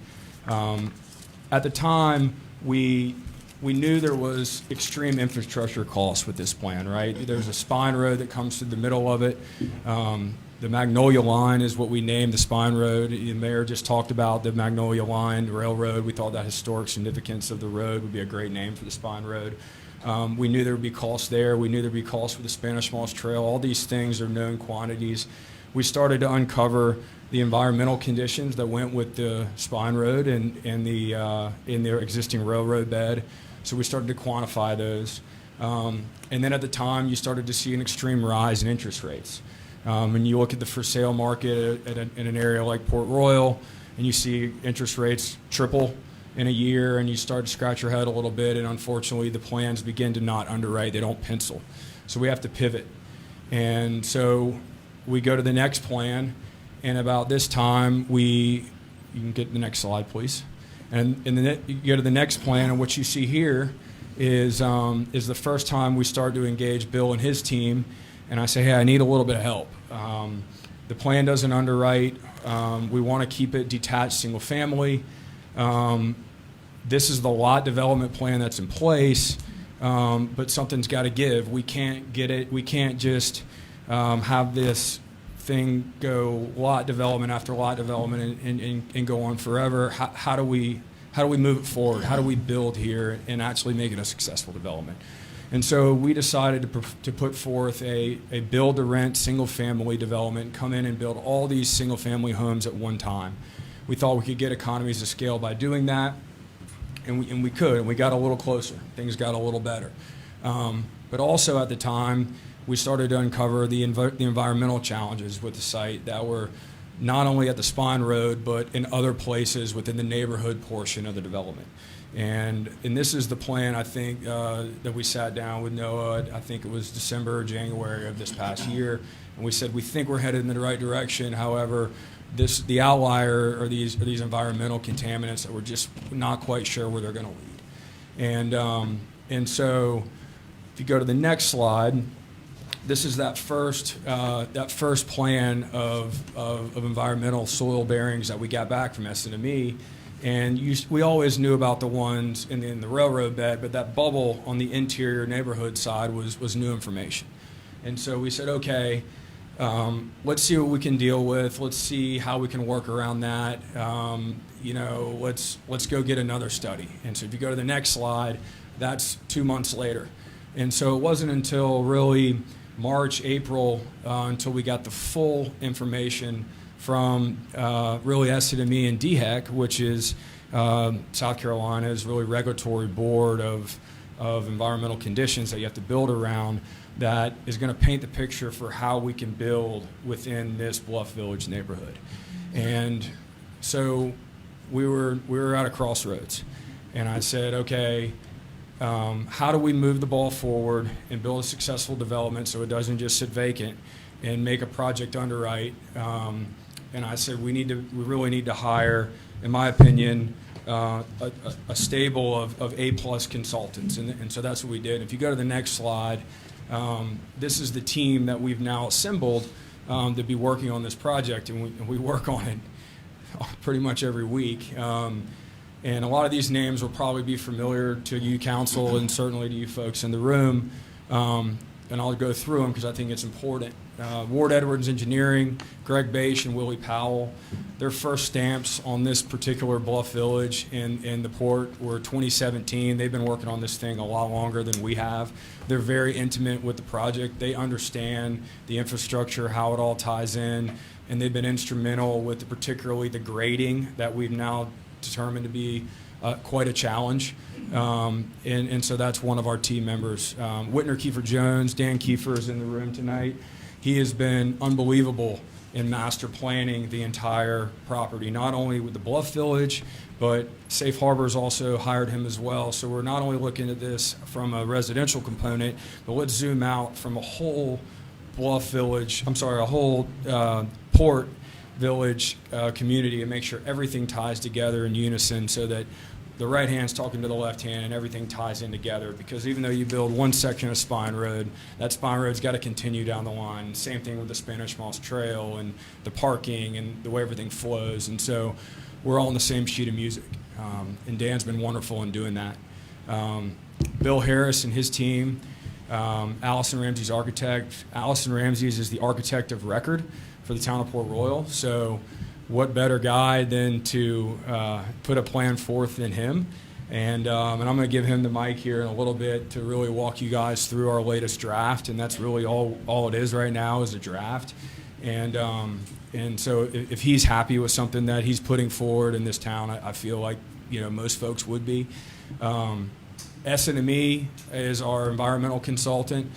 [SPEAKER 12] At the time, we knew there was extreme infrastructure costs with this plan, right? There's a spine road that comes through the middle of it. The Magnolia Line is what we named the spine road. The mayor just talked about the Magnolia Line Railroad. We thought that historic significance of the road would be a great name for the spine road. We knew there would be costs there. We knew there would be costs for the Spanish Moss Trail. All these things are known quantities. We started to uncover the environmental conditions that went with the spine road and in their existing railroad bed. So we started to quantify those. And then at the time, you started to see an extreme rise in interest rates. And you look at the for sale market in an area like Port Royal, and you see interest rates triple in a year, and you start to scratch your head a little bit, and unfortunately the plans begin to not underwrite, they don't pencil. So we have to pivot. And so we go to the next plan, and about this time you can get the next slide, please. And you go to the next plan, and what you see here is the first time we start to engage Bill and his team, and I say, hey, I need a little bit of help. The plan doesn't underwrite. We want to keep it detached single family. This is the lot development plan that's in place, but something's got to give. We can't get it. We can't just have this thing go lot development after lot development and go on forever. How do we move it forward? How do we build here and actually make it a successful development? And so we decided to put forth a build-to-rent single-family development, come in and build all these single-family homes at one time. We thought we could get economies of scale by doing that, and we could, and we got a little closer. Things got a little better. But also at the time, we started to uncover the environmental challenges with the site that were not only at the spine road, but in other places within the neighborhood portion of the development. And this is the plan, I think, that we sat down with Noah, I think it was December or January of this past year, and we said, we think we're headed in the right direction. However, the outlier are these environmental contaminants that we're just not quite sure where they're going to lead. And so if you go to the next slide, this is that first plan of environmental soil bearings that we got back from S&ME. And we always knew about the ones in the railroad bed, but that bubble on the interior neighborhood side was new information. And so we said, okay, Let's see what we can deal with. Let's see how we can work around that. Let's go get another study. And so if you go to the next slide, that's 2 months later. And so it wasn't until really March, April, until we got the full information from really SNME and DHEC, which is South Carolina's really regulatory board of environmental conditions that you have to build around, that is going to paint the picture for how we can build within this Bluff Village neighborhood. And so we were at a crossroads, and I said, okay, how do we move the ball forward and build a successful development so it doesn't just sit vacant and make a project underwrite? And I said we really need to hire, in my opinion, a stable of A+ consultants, and so that's what we did. If you go to the next slide, this is the team that we've now assembled to be working on this project, and we work on it pretty much every week. And a lot of these names will probably be familiar to you, council, and certainly to you folks in the room. And I'll go through them because I think it's important. Ward Edwards Engineering, Greg Bache and Willie Powell, their first stamps on this particular Bluff Village in the port were 2017. They've been working on this thing a lot longer than we have. They're very intimate with the project. They understand the infrastructure, how it all ties in, and they've been instrumental with particularly the grading that we've now determined to be quite a challenge. And so that's one of our team members. Whitner Kiefer Jones, Dan Kiefer is in the room tonight. He has been unbelievable in master planning the entire property, not only with the Bluff Village, but Safe Harbor's also hired him as well. So we're not only looking at this from a residential component, but let's zoom out from a whole Bluff Village, a whole Port Village community, and make sure everything ties together in unison so that the right hand's talking to the left hand and everything ties in together. Because even though you build one section of Spine Road, that Spine Road's got to continue down the line. Same thing with the Spanish Moss Trail and the parking and the way everything flows. And so we're all on the same sheet of music. And Dan's been wonderful in doing that. Bill Harris and his team, Allison Ramsey's architect. Allison Ramsey's is the architect of record for the town of Port Royal. So what better guy than to put a plan forth than him? And I'm going to give him the mic here in a little bit to really walk you guys through our latest draft. And that's really all it is right now is a draft. And so if he's happy with something that he's putting forward in this town, I feel like most folks would be. SNME is our environmental consultant.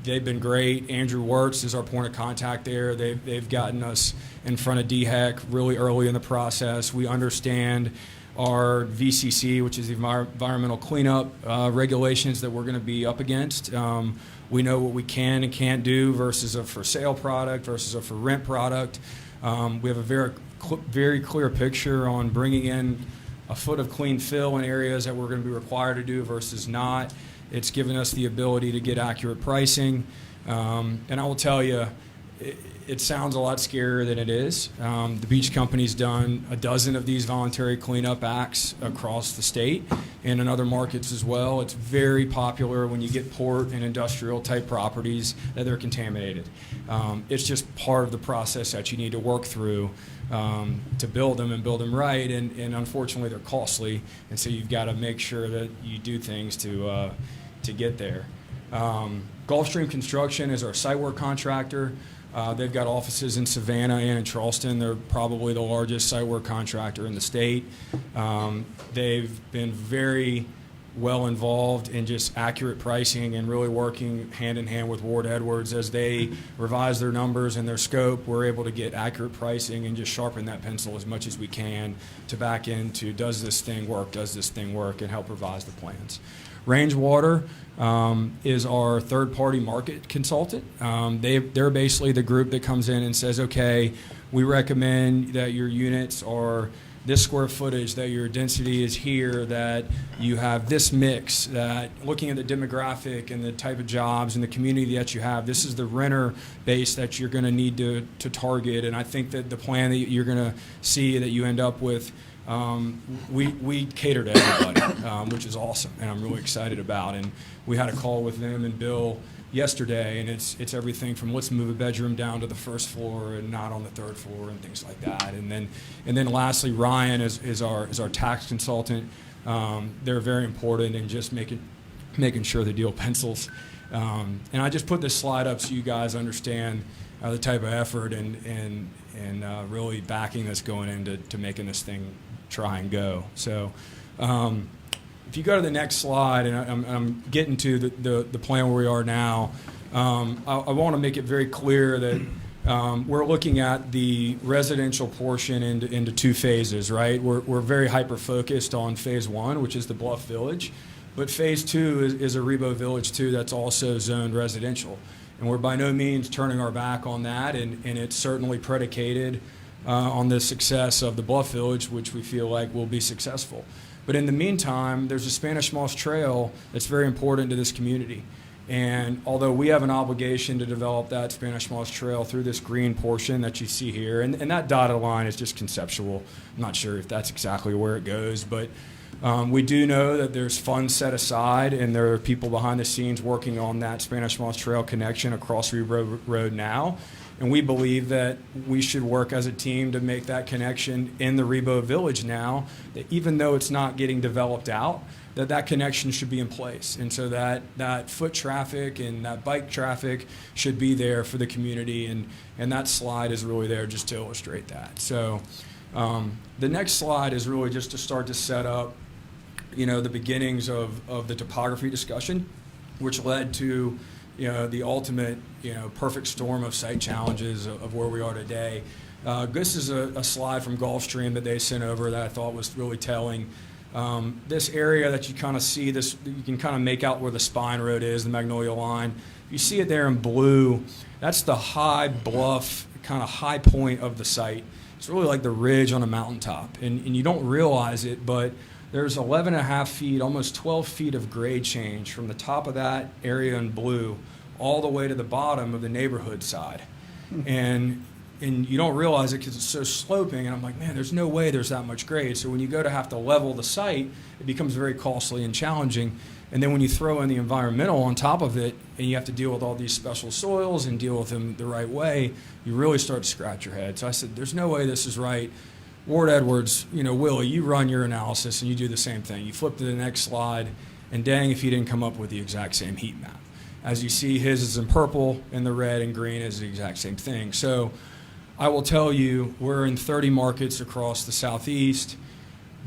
[SPEAKER 12] They've been great. Andrew Wirtz is our point of contact there. They've gotten us in front of DHEC really early in the process. We understand our VCC, which is the environmental cleanup regulations that we're going to be up against. We know what we can and can't do versus a for sale product versus a for rent product. We have a very clear picture on bringing in a foot of clean fill in areas that we're going to be required to do versus not. It's given us the ability to get accurate pricing. And I will tell you, it sounds a lot scarier than it is. The beach company's done a dozen of these voluntary cleanup acts across the state and in other markets as well. It's very popular when you get port and industrial type properties that they're contaminated. It's just part of the process that you need to work through to build them and build them right. And unfortunately, they're costly. And so you've got to make sure that you do things to get there. Gulfstream Construction is our site work contractor. They've got offices in Savannah and in Charleston. They're probably the largest site work contractor in the state. They've been very well involved in just accurate pricing and really working hand in hand with Ward Edwards as they revise their numbers and their scope. We're able to get accurate pricing and just sharpen that pencil as much as we can to back into does this thing work, and help revise the plans. Range Water is our third-party market consultant. They're basically the group that comes in and says, okay, we recommend that your units are this square footage, that your density is here, that you have this mix, that looking at the demographic and the type of jobs and the community that you have, this is the renter base that you're going to need to target. And I think that the plan that you're going to see that you end up with, we cater to everybody, which is awesome, and I'm really excited about. And we had a call with them and Bill yesterday, and it's everything from let's move a bedroom down to the first floor and not on the third floor and things like that. And then lastly, Ryan is our tax consultant. They're very important in just making sure the deal pencils. And I just put this slide up so you guys understand the type of effort and really backing that's going into making this thing try and go. So if you go to the next slide, and I'm getting to the plan where we are now, I want to make it very clear that we're looking at the residential portion into two phases, right? We're very hyper-focused on phase one, which is the Bluff Village, but phase two is a Rebo Village too that's also zoned residential. And we're by no means turning our back on that, and it's certainly predicated on the success of the Bluff Village, which we feel like will be successful. But in the meantime, there's a Spanish Moss Trail that's very important to this community. And although we have an obligation to develop that Spanish Moss Trail through this green portion that you see here, and that dotted line is just conceptual. I'm not sure if that's exactly where it goes, but we do know that there's funds set aside, and there are people behind the scenes working on that Spanish Moss Trail connection across Rebo Road now. And we believe that we should work as a team to make that connection in the Rebo Village now, that even though it's not getting developed out, that connection should be in place. And so that foot traffic and that bike traffic should be there for the community. And that slide is really there just to illustrate that. So the next slide is really just to start to set up, the beginnings of the topography discussion, which led to the ultimate, perfect storm of site challenges of where we are today. This is a slide from Gulfstream that they sent over that I thought was really telling. This area that you kind of see, you can kind of make out where the spine road is, the Magnolia line. You see it there in blue. That's the high bluff, kind of high point of the site. It's really like the ridge on a mountaintop, and you don't realize it, but there's 11.5 feet, almost 12 feet of grade change from the top of that area in blue all the way to the bottom of the neighborhood side. And you don't realize it because it's so sloping, and I'm like, man, there's no way there's that much grade. So when you go to have to level the site, it becomes very costly and challenging. And then when you throw in the environmental on top of it, and you have to deal with all these special soils and deal with them the right way, you really start to scratch your head. So I said, there's no way this is right. Ward Edwards, Willie, you run your analysis and you do the same thing. You flip to the next slide, and dang if you didn't come up with the exact same heat map. As you see, his is in purple, and the red and green is the exact same thing. So I will tell you, we're in 30 markets across the Southeast.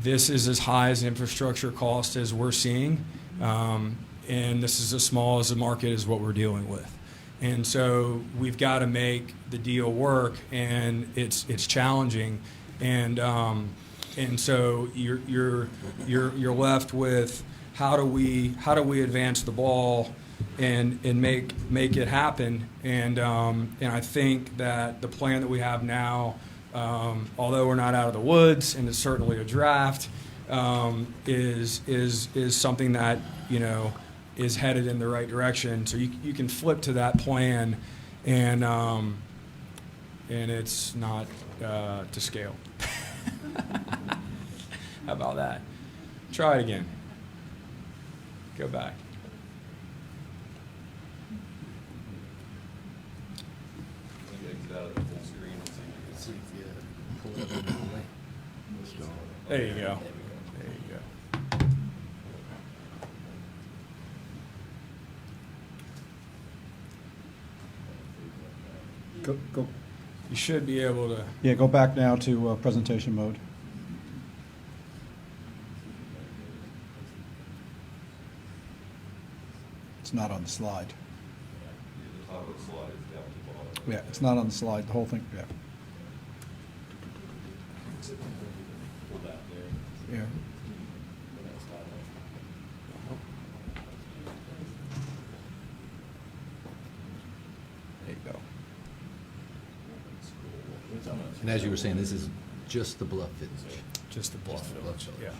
[SPEAKER 12] This is as high as infrastructure cost as we're seeing, and this is as small as the market is what we're dealing with. And so we've got to make the deal work, and it's challenging. And so you're left with how do we advance the ball and make it happen. And I think that the plan that we have now, although we're not out of the woods and it's certainly a draft, is something that is headed in the right direction. So you can flip to that plan, and it's not to scale. How about that? Try it again. Go back. There you go. There you go.
[SPEAKER 1] Go.
[SPEAKER 12] You should be able to.
[SPEAKER 1] Yeah, go back now to presentation mode. It's not on the slide. Yeah, it's not on the slide, the whole thing, yeah. Yeah. There you go.
[SPEAKER 2] And as you were saying, this is just the Bluff Village.
[SPEAKER 12] Just the Bluff Village, yeah.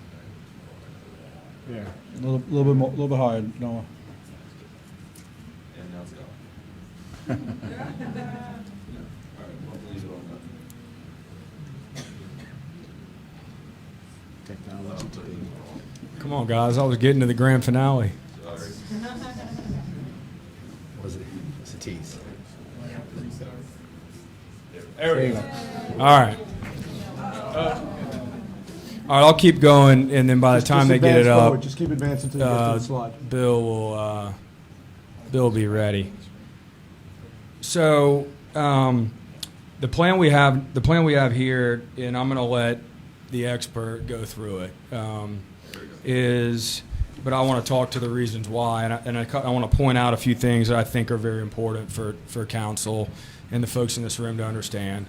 [SPEAKER 1] Yeah. A little bit more, a little bit higher, Noah.
[SPEAKER 10] And now it's gone.
[SPEAKER 12] Come on, guys. I was getting to the grand finale.
[SPEAKER 6] Was it? It's a tease.
[SPEAKER 12] There we go. All right. All right, I'll keep going, and then by the time they get it
[SPEAKER 1] advance
[SPEAKER 12] up,
[SPEAKER 1] forward. Just keep advancing until you get to the slide.
[SPEAKER 12] Bill will be ready. So the plan we have here, and I'm going to let the expert go through it, but I want to talk to the reasons why, and I want to point out a few things that I think are very important for council and the folks in this room to understand.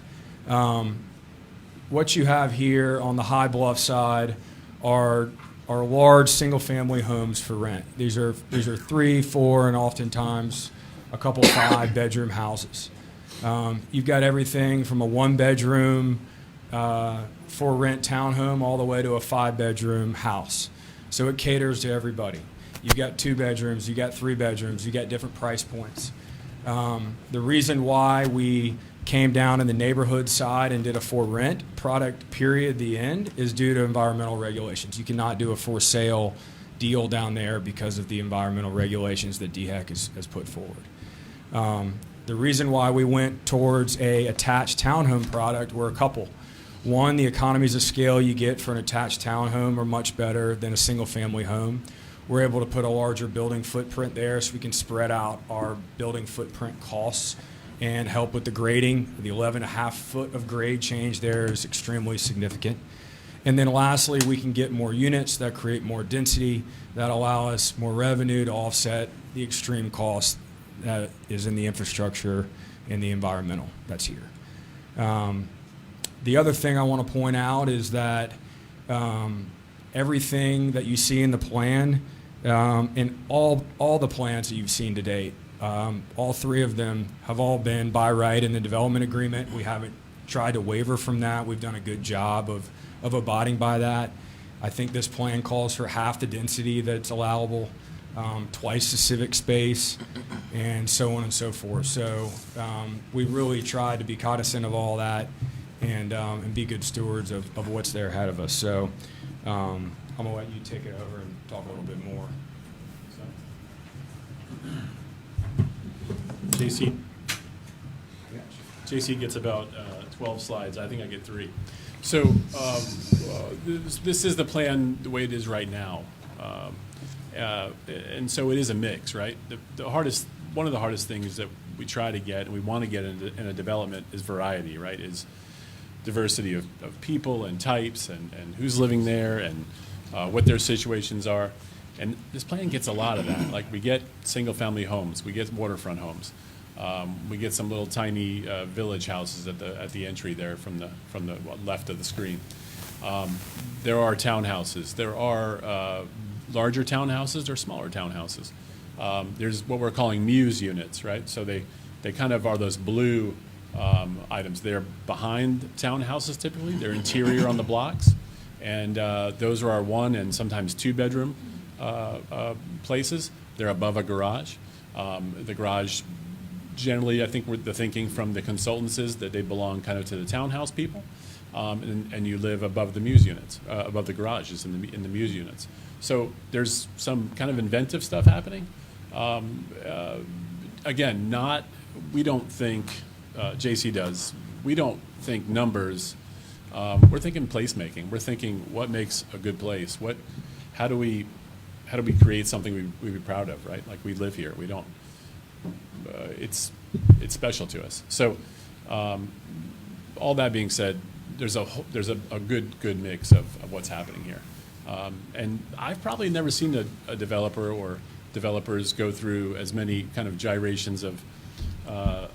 [SPEAKER 12] What you have here on the High Bluff side are large single-family homes for rent. These are 3, 4, and oftentimes a couple 5-bedroom houses. You've got everything from a 1-bedroom for rent townhome all the way to a 5-bedroom house. So it caters to everybody. You've got 2 bedrooms, you've got 3 bedrooms, you've got different price points. The reason why we came down in the neighborhood side and did a for rent product, period, the end, is due to environmental regulations. You cannot do a for sale deal down there because of the environmental regulations that DHEC has put forward. The reason why we went towards a attached townhome product were a couple. One, the economies of scale you get for an attached townhome are much better than a single family home. We're able to put a larger building footprint there so we can spread out our building footprint costs and help with the grading. The 11.5 foot of grade change there is extremely significant. And then lastly, we can get more units that create more density, that allow us more revenue to offset the extreme cost that is in the infrastructure and the environmental that's here. The other thing I want to point out is that everything that you see in the plan, and all the plans that you've seen to date, all 3 of them have all been by right in the development agreement. We haven't tried to waver from that. We've done a good job of abiding by that. I think this plan calls for half the density that's allowable, twice the civic space, and so on and so forth. So we really tried to be cognizant of all that and be good stewards of what's there ahead of us. So I'm going to let you take it over and talk a little bit more.
[SPEAKER 13] JC gets about 12 slides. I think I get 3. So this is the plan the way it is right now. And so it is a mix, right? One of the hardest things that we try to get and we want to get in a development is variety, right? Is diversity of people and types and who's living there and what their situations are. And this plan gets a lot of that. Like we get single-family homes, we get waterfront homes, we get some little tiny village houses at the entry there from the left of the screen. There are townhouses. There are larger townhouses. There are smaller townhouses. There's what we're calling muse units, right? So they kind of are those blue items. They're behind townhouses typically. They're interior on the blocks, and those are our 1 and sometimes 2 bedroom places. They're above a garage. The garage, generally, I think the thinking from the consultants is that they belong kind of to the townhouse people, and you live above the muse units, above the garages in the muse units. So there's some kind of inventive stuff happening. Again, we don't think, JC does, we don't think numbers. We're thinking placemaking. We're thinking what makes a good place. How do we create something we'd be proud of, right? Like we live here. We don't. It's special to us. So, all that being said, there's a good mix of what's happening here. And I've probably never seen a developer or developers go through as many kind of gyrations of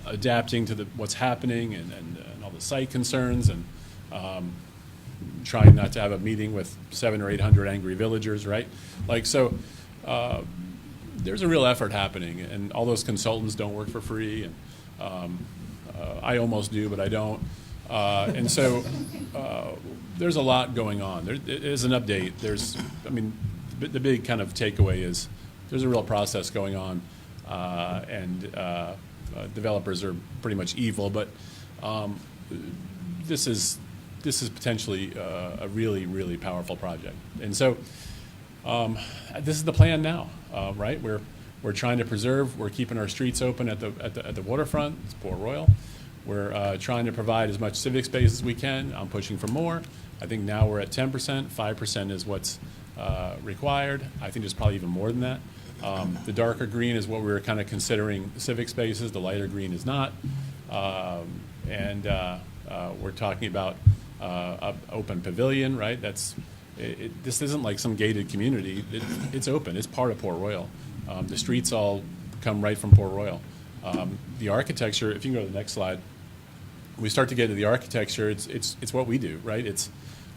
[SPEAKER 13] adapting to what's happening and all the site concerns and trying not to have a meeting with 700 or 800 angry villagers, right? Like, so there's a real effort happening, and all those consultants don't work for free, and I almost do, but I don't. And so there's a lot going on. There's an update. The big kind of takeaway is there's a real process going on, and developers are pretty much evil, but this is potentially a really, really powerful project. And so this is the plan now, right? we're trying to preserve, we're keeping our streets open at the waterfront, it's Port Royal. We're trying to provide as much civic space as we can. I'm pushing for more. I think now we're at 10%, 5% is what's required. I think there's probably even more than that. The darker green is what we were kind of considering civic spaces, the lighter green is not. We're talking about an open pavilion, right? This isn't like some gated community. It's open, it's part of Port Royal. The streets all come right from Port Royal. The architecture, if you can go to the next slide, we start to get to the architecture, it's what we do, right? It's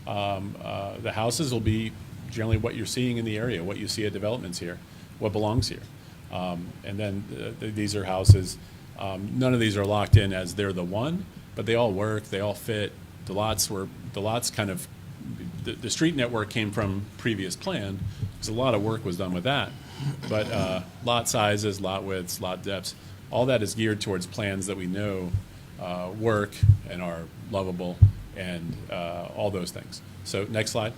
[SPEAKER 13] the houses will be generally what you're seeing in the area, what you see at developments here, what belongs here. And then these are houses, none of these are locked in as they're the one, but they all work, they all fit. The lots kind of, the street network came from previous plan, because a lot of work was done with that. But lot sizes, lot widths, lot depths, all that is geared towards plans that we know work and are lovable and all those things. So next slide.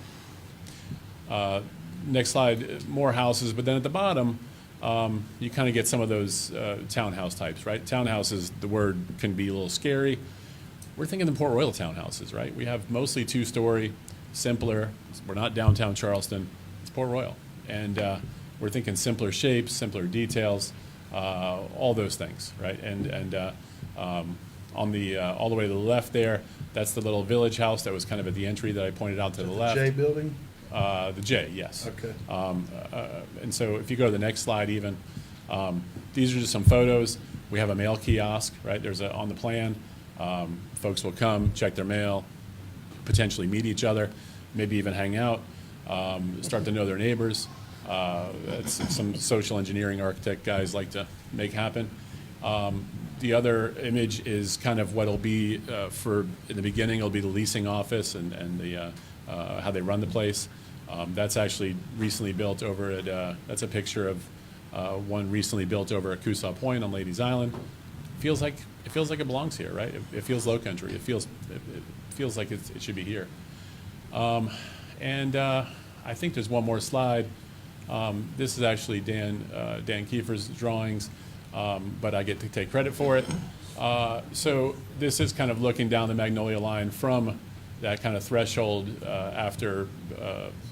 [SPEAKER 13] Next slide, more houses, but then at the bottom, you kind of get some of those townhouse types, right? Townhouses, the word can be a little scary. We're thinking the Port Royal townhouses, right? We have mostly two-story, simpler. We're not downtown Charleston. It's Port Royal. And we're thinking simpler shapes, simpler details, all those things, right? On the all the way to the left there, that's the little village house that was kind of at the entry that I pointed out to the left.
[SPEAKER 4] J building?
[SPEAKER 13] The J, yes.
[SPEAKER 4] Okay.
[SPEAKER 13] And so if you go to the next slide even, these are just some photos. We have a mail kiosk, right? There's on the plan. Folks will come, check their mail, potentially meet each other, maybe even hang out, start to know their neighbors. That's some social engineering architect guys like to make happen. The other image is kind of what it'll be in the beginning. It'll be the leasing office and the how they run the place. That's actually recently built over at. That's a picture of one recently built over at Coosaw Point on Ladies Island. It feels like it belongs here, right? It feels low country. It feels like it should be here. I think there's one more slide. This is actually Dan Kiefer's drawings, but I get to take credit for it. So this is kind of looking down the Magnolia line from that kind of threshold after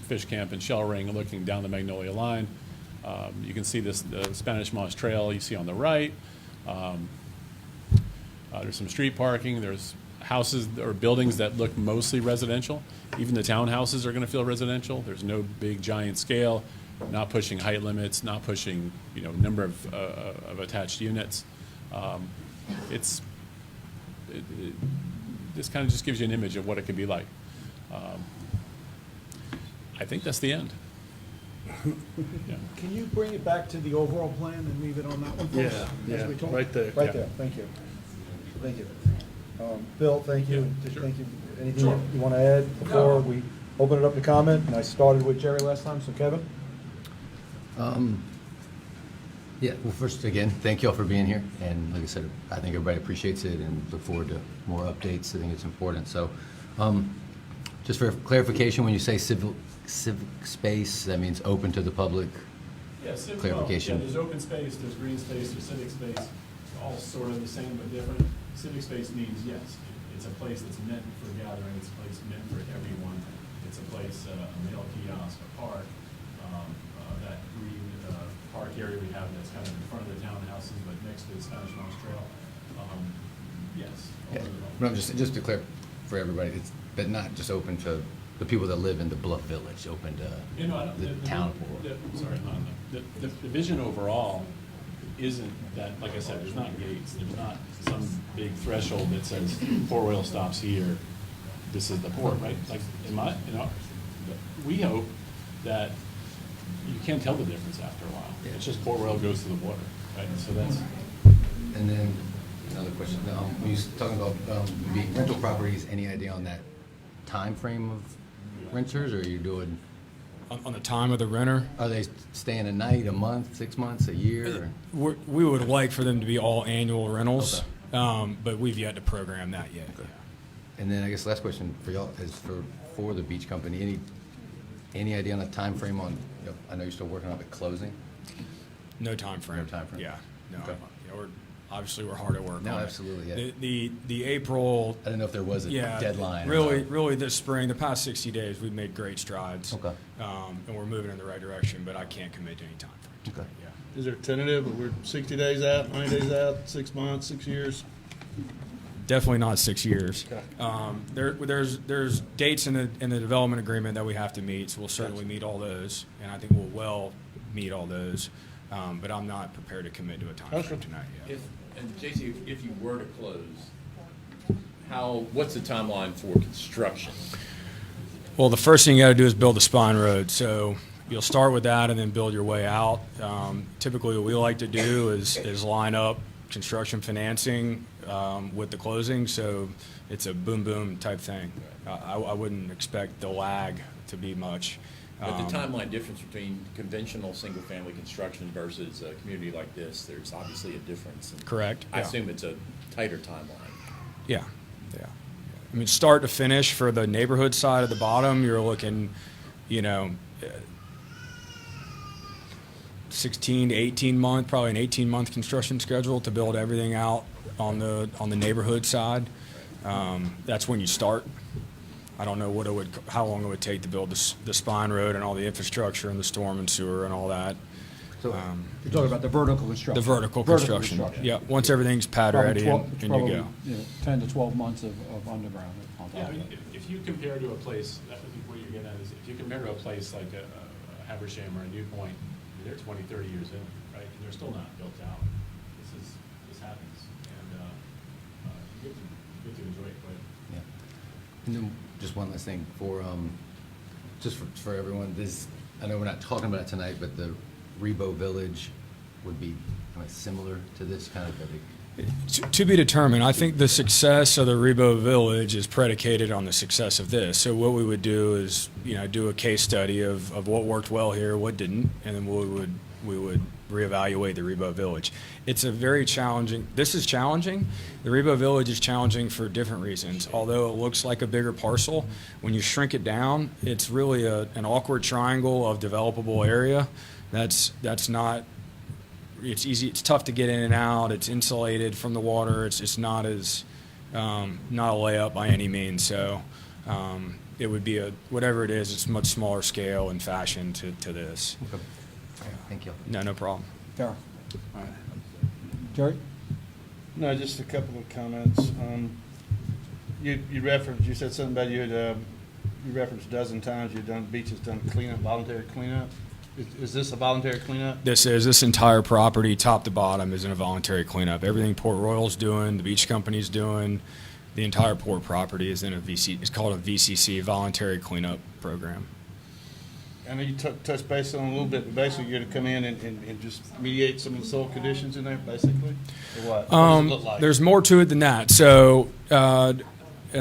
[SPEAKER 13] Fish Camp and Shell Ring, looking down the Magnolia line. You can see the Spanish Moss Trail you see on the right. There's some street parking. There's houses or buildings that look mostly residential. Even the townhouses are going to feel residential. There's no big giant scale. Not pushing height limits, not pushing number of attached units. This kind of just gives you an image of what it could be like. I think that's the end. Yeah.
[SPEAKER 1] Can you bring it back to the overall plan and leave it on that one, folks?
[SPEAKER 4] Yeah,
[SPEAKER 1] As we talk?
[SPEAKER 4] right there.
[SPEAKER 1] Right
[SPEAKER 13] Yeah.
[SPEAKER 1] there, thank you. Thank you. Bill, thank you.
[SPEAKER 13] Yeah, sure.
[SPEAKER 1] Thank you. Anything you want to add before we open it up to comment? And I started with Jerry last time, so Kevin?
[SPEAKER 2] Yeah, well, first, again, thank you all for being here. And like I said, I think everybody appreciates it and look forward to more updates. I think it's important. So just for clarification, when you say civic space, that means open to the public? Clarification.
[SPEAKER 13] There's open space, there's green space, there's civic space, all sort of the same but different. Civic space means, yes, it's a place that's meant for gathering, it's a place meant for everyone. It's a place, a mail kiosk, a park, that green park area we have that's kind of in front of the townhouses but next to the Spanish Moss Trail. Yes.
[SPEAKER 2] Yeah. No, just to clear for everybody, but not just open to the people that live in the Bluff Village, open to the town.
[SPEAKER 13] The vision overall isn't that, like I said, there's not gates, there's not some big threshold that says Port Royal stops here, this is the port, right? Like, we hope that you can't tell the difference after a while.
[SPEAKER 2] Yeah.
[SPEAKER 13] It's just Port Royal goes to the water, right? So that's.
[SPEAKER 2] And then another question, when you're talking about rental properties, any idea on that time frame of renters, or are you doing?
[SPEAKER 12] On the time of the renter?
[SPEAKER 2] Are they staying a night, a month, 6 months, a year?
[SPEAKER 12] We would like for them to be all annual rentals,
[SPEAKER 2] Okay.
[SPEAKER 12] but we've yet to program that yet.
[SPEAKER 2] Okay. And then I guess last question for y'all is for the beach company, any idea on the time frame on, I know you're still working on it closing?
[SPEAKER 12] No time frame.
[SPEAKER 2] No time frame.
[SPEAKER 12] Yeah, no.
[SPEAKER 2] Okay.
[SPEAKER 12] Yeah, we're hard at work
[SPEAKER 2] No,
[SPEAKER 12] on it.
[SPEAKER 2] absolutely, yeah.
[SPEAKER 12] The April.
[SPEAKER 2] I didn't know if there was a deadline.
[SPEAKER 12] Really this spring, the past 60 days, we've made great strides.
[SPEAKER 2] Okay.
[SPEAKER 12] And we're moving in the right direction, but I can't commit to any time frame.
[SPEAKER 2] Okay.
[SPEAKER 12] Yeah.
[SPEAKER 4] Is there a tentative, we're 60 days out, 90 days out, 6 months, 6 years?
[SPEAKER 12] Definitely not 6 years.
[SPEAKER 4] Okay.
[SPEAKER 12] There's dates in the development agreement that we have to meet, so we'll certainly meet all those, and I think we'll well meet all those. But I'm not prepared to commit to a time frame tonight yet.
[SPEAKER 8] And J.C., if you were to close, what's the timeline for construction?
[SPEAKER 12] Well, the first thing you got to do is build the spine road. So you'll start with that and then build your way out. Typically, what we like to do is line up construction financing with the closing, so it's a boom type thing. I wouldn't expect the lag to be much.
[SPEAKER 8] But the timeline difference between conventional single-family construction versus a community like this, there's obviously a difference. And
[SPEAKER 12] Correct.
[SPEAKER 8] I
[SPEAKER 12] Yeah.
[SPEAKER 8] assume it's a tighter timeline.
[SPEAKER 12] Yeah. I mean, start to finish for the neighborhood side at the bottom, you're looking, 16 to 18 month, probably an 18-month construction schedule to build everything out on the neighborhood side. That's when you start. I don't know how long it would take to build the spine road and all the infrastructure and the storm and sewer and all that.
[SPEAKER 1] So you're talking about the vertical construction?
[SPEAKER 12] The vertical construction. Yeah, once everything's pad ready and you go.
[SPEAKER 1] 10 to 12 months of underground on top
[SPEAKER 13] Yeah,
[SPEAKER 1] of that.
[SPEAKER 13] if you compare to a place, I think what you're getting at is, if you compare to a place like a Habersham or a New Point, they're 20, 30 years in, right? And they're still not built out. This happens, and you get to enjoy it, but.
[SPEAKER 2] Yeah. And then just one last thing just for everyone, I know we're not talking about it tonight, but the Rebo Village would be kind of similar to this kind of
[SPEAKER 12] To be determined. I think the success of the Rebo Village is predicated on the success of this. So what we would do is, do a case study of what worked well here, what didn't, and then we would reevaluate the Rebo Village. It's a very challenging. This is challenging. The Rebo Village is challenging for different reasons. Although it looks like a bigger parcel, when you shrink it down, it's really an awkward triangle of developable area. That's not. It's easy. It's tough to get in and out. It's insulated from the water. It's not as not a layup by any means. So it would be whatever it is. It's much smaller scale and fashion to this.
[SPEAKER 2] Okay. All right, thank you.
[SPEAKER 12] No problem.
[SPEAKER 1] Darryl. Jerry?
[SPEAKER 4] No, just a couple of comments. You said something about you referenced a dozen times beaches done cleanup, voluntary cleanup. Is this a voluntary cleanup?
[SPEAKER 12] This entire property, top to bottom, is in a voluntary cleanup. Everything Port Royal's doing, the beach company's doing, the entire port property is in it's called a VCC, voluntary cleanup program.
[SPEAKER 4] I know you touched base on it a little bit, but basically you're going to come in and just mediate some of the soil conditions in there, basically? Or what? What does it look like?
[SPEAKER 12] There's more to it than that. So, and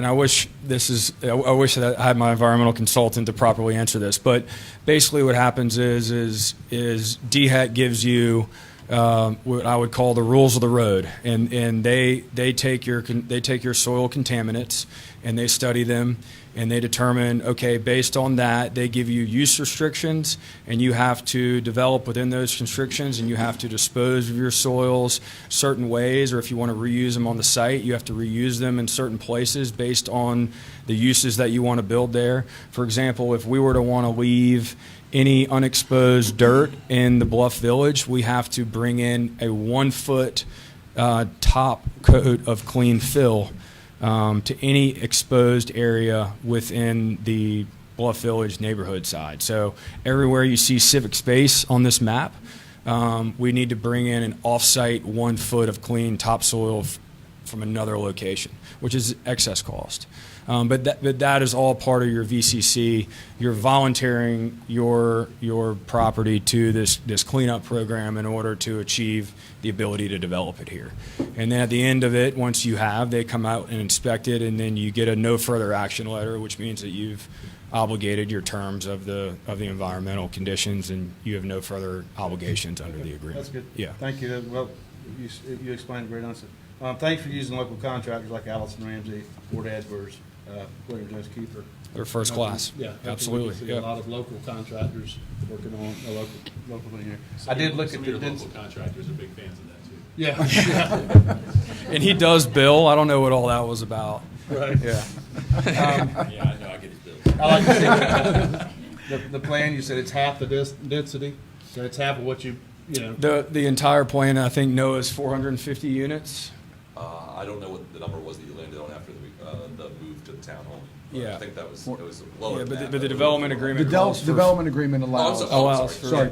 [SPEAKER 12] I wish that I had my environmental consultant to properly answer this, but basically what happens is DHEC gives you what I would call the rules of the road, and they take your soil contaminants and they study them and they determine, okay, based on that, they give you use restrictions, and you have to develop within those restrictions, and you have to dispose of your soils certain ways, or if you want to reuse them on the site, you have to reuse them in certain places based on the uses that you want to build there. For example, if we were to want to leave any unexposed dirt in the Bluff Village, we have to bring in a 1 foot top coat of clean fill to any exposed area within the Bluff Village neighborhood side. So everywhere you see civic space on this map, we need to bring in an off-site 1 foot of clean topsoil from another location, which is excess cost. But that is all part of your VCC. You're volunteering your property to this cleanup program in order to achieve the ability to develop it here. And then at the end of it, once they come out and inspect it, and then you get a no further action letter, which means that you've obligated your terms of the environmental conditions, and you have no further obligations under the agreement.
[SPEAKER 4] That's good.
[SPEAKER 12] Yeah.
[SPEAKER 4] Thank you. Well, you explained it very nicely. Thanks for using local contractors like Allison Ramsey, Fort Edwards, what you're doing, Keith?
[SPEAKER 12] They're first class.
[SPEAKER 4] Yeah,
[SPEAKER 12] Absolutely.
[SPEAKER 4] See
[SPEAKER 12] Yeah.
[SPEAKER 4] a lot of local contractors working on locally here.
[SPEAKER 13] Some
[SPEAKER 4] I
[SPEAKER 13] of
[SPEAKER 4] did
[SPEAKER 13] your-
[SPEAKER 4] look
[SPEAKER 13] some
[SPEAKER 4] at
[SPEAKER 13] of
[SPEAKER 4] the
[SPEAKER 13] your
[SPEAKER 4] density.
[SPEAKER 13] local contractors are big fans of that too.
[SPEAKER 4] Yeah.
[SPEAKER 12] And he does bill. I don't know what all that was about.
[SPEAKER 4] Right.
[SPEAKER 12] Yeah.
[SPEAKER 10] Yeah, I know, I get his bills.
[SPEAKER 4] I like to see the plan. You said it's half the density, so it's half of what you know.
[SPEAKER 12] The entire plan, I think, Noah's 450 units.
[SPEAKER 10] I don't know what the number was that you landed on after the move to the town hall. But
[SPEAKER 12] Yeah.
[SPEAKER 10] I think that was, it was lower
[SPEAKER 12] Yeah,
[SPEAKER 10] than
[SPEAKER 12] but
[SPEAKER 10] that.
[SPEAKER 12] the development
[SPEAKER 1] The
[SPEAKER 12] agreement calls for
[SPEAKER 1] development agreement
[SPEAKER 10] Oh, I'm
[SPEAKER 1] allows.
[SPEAKER 10] so-
[SPEAKER 12] Allows
[SPEAKER 10] I'm
[SPEAKER 12] for-
[SPEAKER 10] sorry.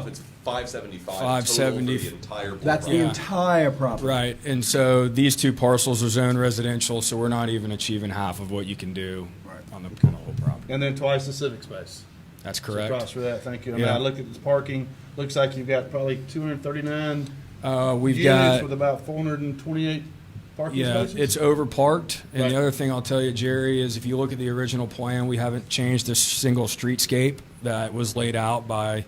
[SPEAKER 10] It's 575 total
[SPEAKER 12] 570.
[SPEAKER 10] for the entire.
[SPEAKER 1] That's the
[SPEAKER 12] Yeah.
[SPEAKER 1] entire property.
[SPEAKER 12] Right, and so these two parcels are zoned residential, so we're not even achieving half of what you can do on the whole property.
[SPEAKER 4] And then twice the civic space.
[SPEAKER 12] That's
[SPEAKER 4] So
[SPEAKER 12] correct.
[SPEAKER 4] props for that. Thank you. I mean,
[SPEAKER 12] Yeah.
[SPEAKER 4] I looked at this parking. Looks like you've got probably 239
[SPEAKER 12] We've
[SPEAKER 4] units
[SPEAKER 12] got,
[SPEAKER 4] with about 428 parking
[SPEAKER 12] yeah,
[SPEAKER 4] spaces.
[SPEAKER 12] it's overparked. And
[SPEAKER 4] Right.
[SPEAKER 12] the other thing I'll tell you, Jerry, is if you look at the original plan, we haven't changed the single streetscape that was laid out by,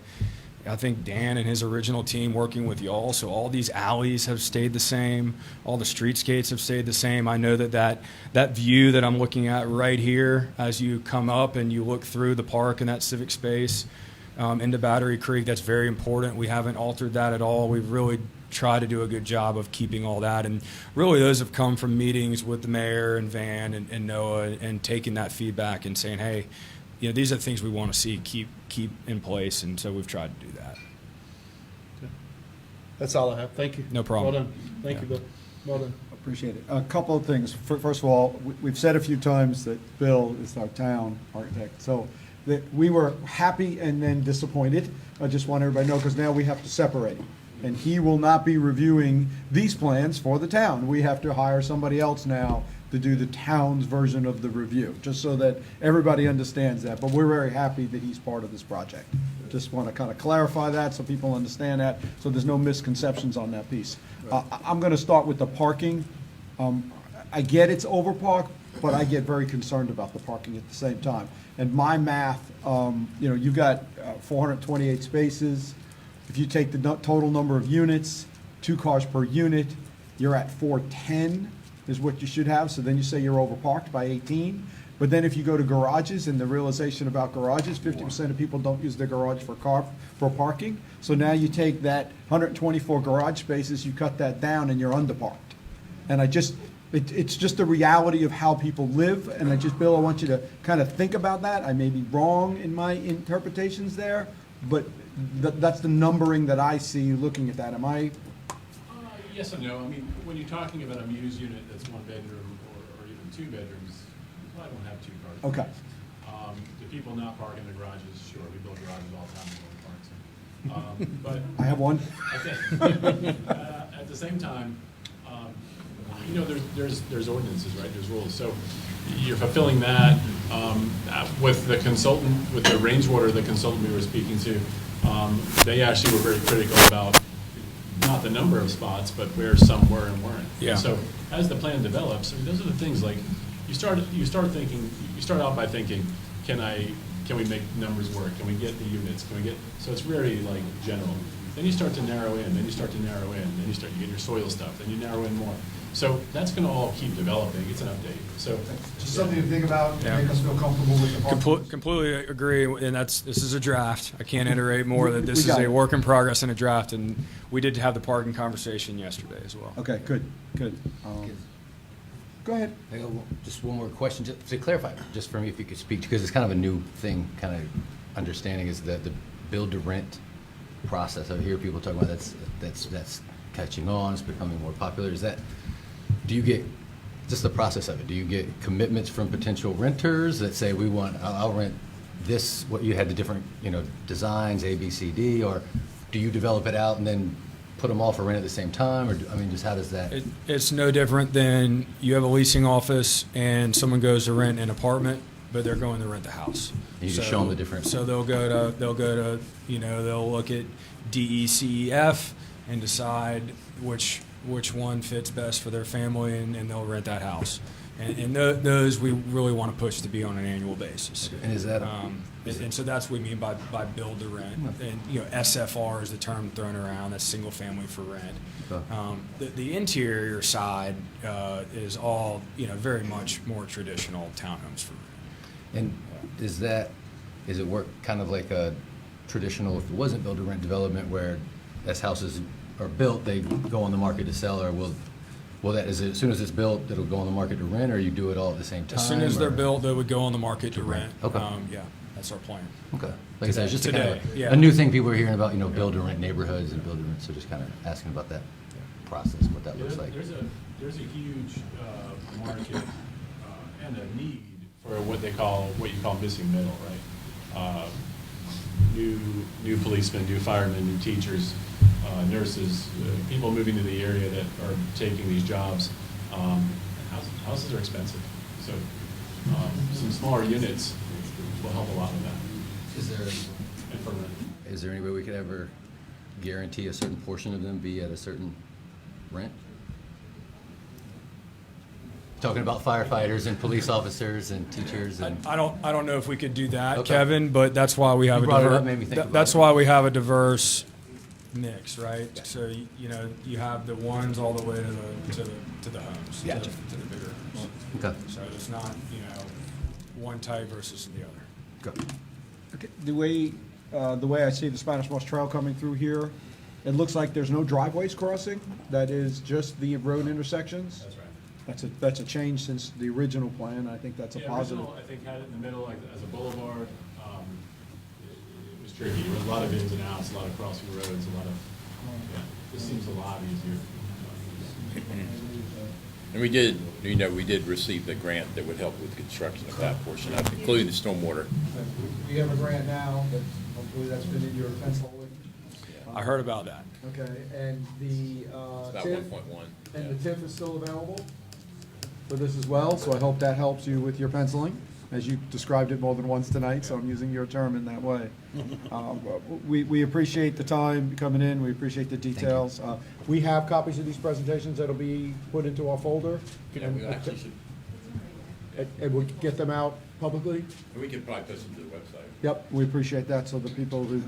[SPEAKER 12] I think, Dan and his original team working with y'all. So all these alleys have stayed the same. All the streetscapes have stayed the same. I know that view that I'm looking at right here, as you come up and you look through the park and that civic space into Battery Creek, that's very important. We haven't altered that at all. We've really tried to do a good job of keeping all that. And really those have come from meetings with the mayor and Van and Noah and taking that feedback and saying, hey, you know, these are the things we want to see keep in place, and so we've tried to do that.
[SPEAKER 4] That's all I have. Thank you.
[SPEAKER 12] No problem.
[SPEAKER 4] Well done. Thank you, Bill. Well done.
[SPEAKER 1] Appreciate it. A couple of things. First of all, we've said a few times that Bill is our town architect. So that we were happy and then disappointed. I just want everybody to know, because now we have to separate him. And he will not be reviewing these plans for the town. We have to hire somebody else now to do the town's version of the review, just so that everybody understands that. But we're very happy that he's part of this project. Just want to kind of clarify that so people understand that, so there's no misconceptions on that piece. I'm going to start with the parking. I get it's overparked, but I get very concerned about the parking at the same time. And my math, you've got 428 spaces. If you take the total number of units, 2 cars per unit, you're at 410 is what you should have. So then you say you're overparked by 18. But then if you go to garages and the realization about garages, 50% of people don't use their garage for parking. So now you take that 124 garage spaces, you cut that down, and you're underparked. And it's just the reality of how people live. And Bill, I want you to kind of think about that. I may be wrong in my interpretations there, but that's the numbering that I see looking at that. Am I?
[SPEAKER 13] Yes and no. I mean, when you're talking about a Muse unit that's 1 bedroom or even 2 bedrooms, you probably don't have 2 cars.
[SPEAKER 1] Okay.
[SPEAKER 13] Do people not park in their garages? Sure, we build garages all the time. We don't park, so. But
[SPEAKER 1] I have one.
[SPEAKER 13] okay. At the same time, there's ordinances, right? There's rules. So you're fulfilling that with the consultant, with the Rangewater, the consultant we were speaking to. They actually were very critical about not the number of spots, but where some were and weren't.
[SPEAKER 12] Yeah.
[SPEAKER 13] So as the plan develops, I mean, those are the things like you start out by thinking, can we make numbers work? Can we get the units? So it's very like general. Then you start to narrow in, then you get your soil stuff, then you narrow in more. So that's going to all keep developing. It's an update. So
[SPEAKER 1] Just something to think about,
[SPEAKER 12] Yeah.
[SPEAKER 1] make us feel comfortable with the parking.
[SPEAKER 12] Completely agree, and this is a draft. I can't iterate more that this
[SPEAKER 1] We
[SPEAKER 12] is
[SPEAKER 1] got
[SPEAKER 12] a
[SPEAKER 1] it.
[SPEAKER 12] work in progress and a draft, and we did have the parking conversation yesterday as well.
[SPEAKER 1] Okay, good. Go ahead.
[SPEAKER 2] Just one more question, just to clarify, just for me, if you could speak, because it's kind of a new thing, kind of understanding is the build-to-rent process. I hear people talking about that's catching on, it's becoming more popular. Do you get, just the process of it, do you get commitments from potential renters that say, I'll rent this, what you had the different, designs, A, B, C, D, or do you develop it out and then put them all for rent at the same time, or, just how does that?
[SPEAKER 12] It's no different than you have a leasing office and someone goes to rent an apartment, but they're going to rent the house.
[SPEAKER 2] You just show them the different.
[SPEAKER 12] So they'll go to, they'll look at D, E, C, E, F and decide which one fits best for their family, and they'll rent that house. And those we really want to push to be on an annual basis.
[SPEAKER 2] And is that,
[SPEAKER 12] And so that's what we mean by build to rent. And, SFR is the term thrown around, that's single family for rent.
[SPEAKER 2] Okay.
[SPEAKER 12] The interior side is all, very much more traditional townhomes for rent.
[SPEAKER 2] and is it work kind of like a traditional, if it wasn't build to rent development where as houses are built, they go on the market to sell, or is it as soon as it's built, it'll go on the market to rent, or you do it all at the same time?
[SPEAKER 12] As soon as they're
[SPEAKER 2] or-
[SPEAKER 12] built, they would go on the market to rent.
[SPEAKER 2] Okay.
[SPEAKER 12] Yeah, that's our plan.
[SPEAKER 2] Okay. Like I said, it's just
[SPEAKER 12] Today, yeah.
[SPEAKER 2] a new thing people are hearing about, build to rent neighborhoods and build to rent, so just kind of asking about that process, what that looks like.
[SPEAKER 13] There's a huge market and a need for what you call missing middle, right? New policemen, new firemen, new teachers, nurses, people moving to the area that are taking these jobs. Houses are expensive, so some smaller units will help a lot with that.
[SPEAKER 2] Is there any way we could ever guarantee a certain portion of them be at a certain rent? Talking about firefighters and police officers and teachers and.
[SPEAKER 12] I don't know if we could do that,
[SPEAKER 2] Okay.
[SPEAKER 12] Kevin, but that's why we have
[SPEAKER 2] You brought it up, made me think about
[SPEAKER 12] that's
[SPEAKER 2] it.
[SPEAKER 12] why we have a diverse mix, right? So you have the ones all the way to the homes,
[SPEAKER 2] Gotcha.
[SPEAKER 12] to the bigger homes.
[SPEAKER 2] Okay.
[SPEAKER 12] So it's not one type versus the other.
[SPEAKER 2] Go.
[SPEAKER 1] Okay, the way I see the Spanish Moss Trail coming through here, it looks like there's no driveways crossing. That is just the road intersections.
[SPEAKER 13] That's right.
[SPEAKER 1] That's a change since the original plan. I think that's a
[SPEAKER 13] Yeah,
[SPEAKER 1] positive.
[SPEAKER 13] original, I think, had it in the middle, like, as a boulevard. It was tricky. There was a lot of ins and outs, a lot of crossing roads, this seems a lot easier.
[SPEAKER 8] And we did receive the grant that would help with construction of that portion, including the stormwater.
[SPEAKER 1] You have a grant now, but hopefully that's been in your pencil.
[SPEAKER 12] I heard about that.
[SPEAKER 1] Okay, and the
[SPEAKER 8] It's about
[SPEAKER 1] TIF,
[SPEAKER 8] 1.1.
[SPEAKER 1] and the TIF is still available for this as well, so I hope that helps you with your penciling, as you described it more than once tonight, so I'm using your term in that way. We appreciate the time coming in, we appreciate the details. We have copies of these presentations that'll be put into our folder.
[SPEAKER 8] Yeah, we actually should.
[SPEAKER 1] And we'll get them out publicly?
[SPEAKER 8] And we could probably post them to the website.
[SPEAKER 1] Yep, we appreciate that, so the people who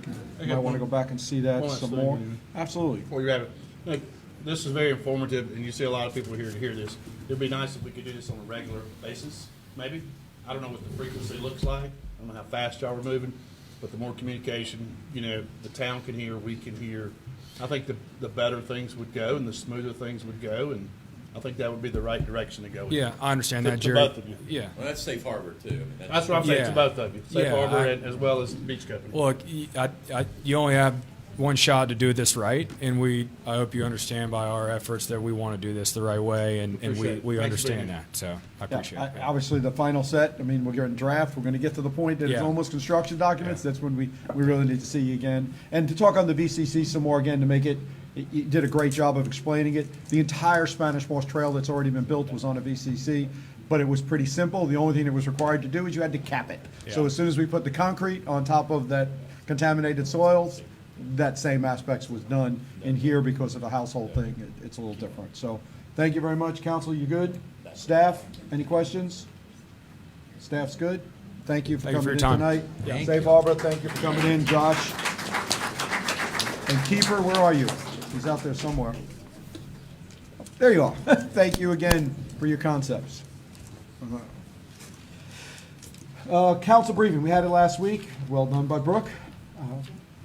[SPEAKER 1] might want to go back and see that
[SPEAKER 4] One last
[SPEAKER 1] some
[SPEAKER 4] thing,
[SPEAKER 1] more.
[SPEAKER 4] man.
[SPEAKER 1] Absolutely.
[SPEAKER 4] Before you have it, like, this is very informative, and you see a lot of people here to hear this. It'd be nice if we could do this on a regular basis, maybe. I don't know what the frequency looks like. I don't know how fast y'all are moving, but the more communication, the town can hear, we can hear. I think the better things would go and the smoother things would go, and I think that would be the right direction to go in.
[SPEAKER 12] Yeah, I understand that,
[SPEAKER 4] To
[SPEAKER 12] Jerry.
[SPEAKER 4] both of you.
[SPEAKER 12] Yeah.
[SPEAKER 8] Well, that's safe harbor too. I mean,
[SPEAKER 4] That's what I'm saying, to
[SPEAKER 12] Yeah.
[SPEAKER 4] both of you. Safe
[SPEAKER 12] Yeah,
[SPEAKER 4] Harbor
[SPEAKER 12] I-
[SPEAKER 4] as well as Beach Company.
[SPEAKER 12] Look, you only have one shot to do this right, and I hope you understand by our efforts that we want to do this the right way, and
[SPEAKER 4] Appreciate it.
[SPEAKER 12] we
[SPEAKER 4] Thanks for being
[SPEAKER 12] understand
[SPEAKER 4] here.
[SPEAKER 12] that, so I
[SPEAKER 1] Yeah,
[SPEAKER 12] appreciate it.
[SPEAKER 1] Obviously, the final set, we're getting draft, we're gonna get to the point that it's
[SPEAKER 12] Yeah.
[SPEAKER 1] almost construction documents,
[SPEAKER 12] Yeah.
[SPEAKER 1] that's when we really need to see you again. And to talk on the VCC some more again, to make it, you did a great job of explaining it. The entire Spanish Moss Trail that's already been built was on a VCC, but it was pretty simple. The only thing that was required to do is you had to cap it. So
[SPEAKER 12] Yeah.
[SPEAKER 1] as soon as we put the concrete on top of that contaminated soils, that same aspects was done. In here, because of the household thing, it's a little different. So, thank you very much, council, you good? Staff, any questions? Staff's good? Thank you for
[SPEAKER 12] Thank you for
[SPEAKER 1] coming in
[SPEAKER 12] your time.
[SPEAKER 1] tonight.
[SPEAKER 12] Yeah.
[SPEAKER 1] Safe Harbor, thank you for coming in, Josh. And Kiefer, where are you? He's out there somewhere. There you are. Thank you again for your concepts. Council briefing, we had it last week. Well done by Brooke.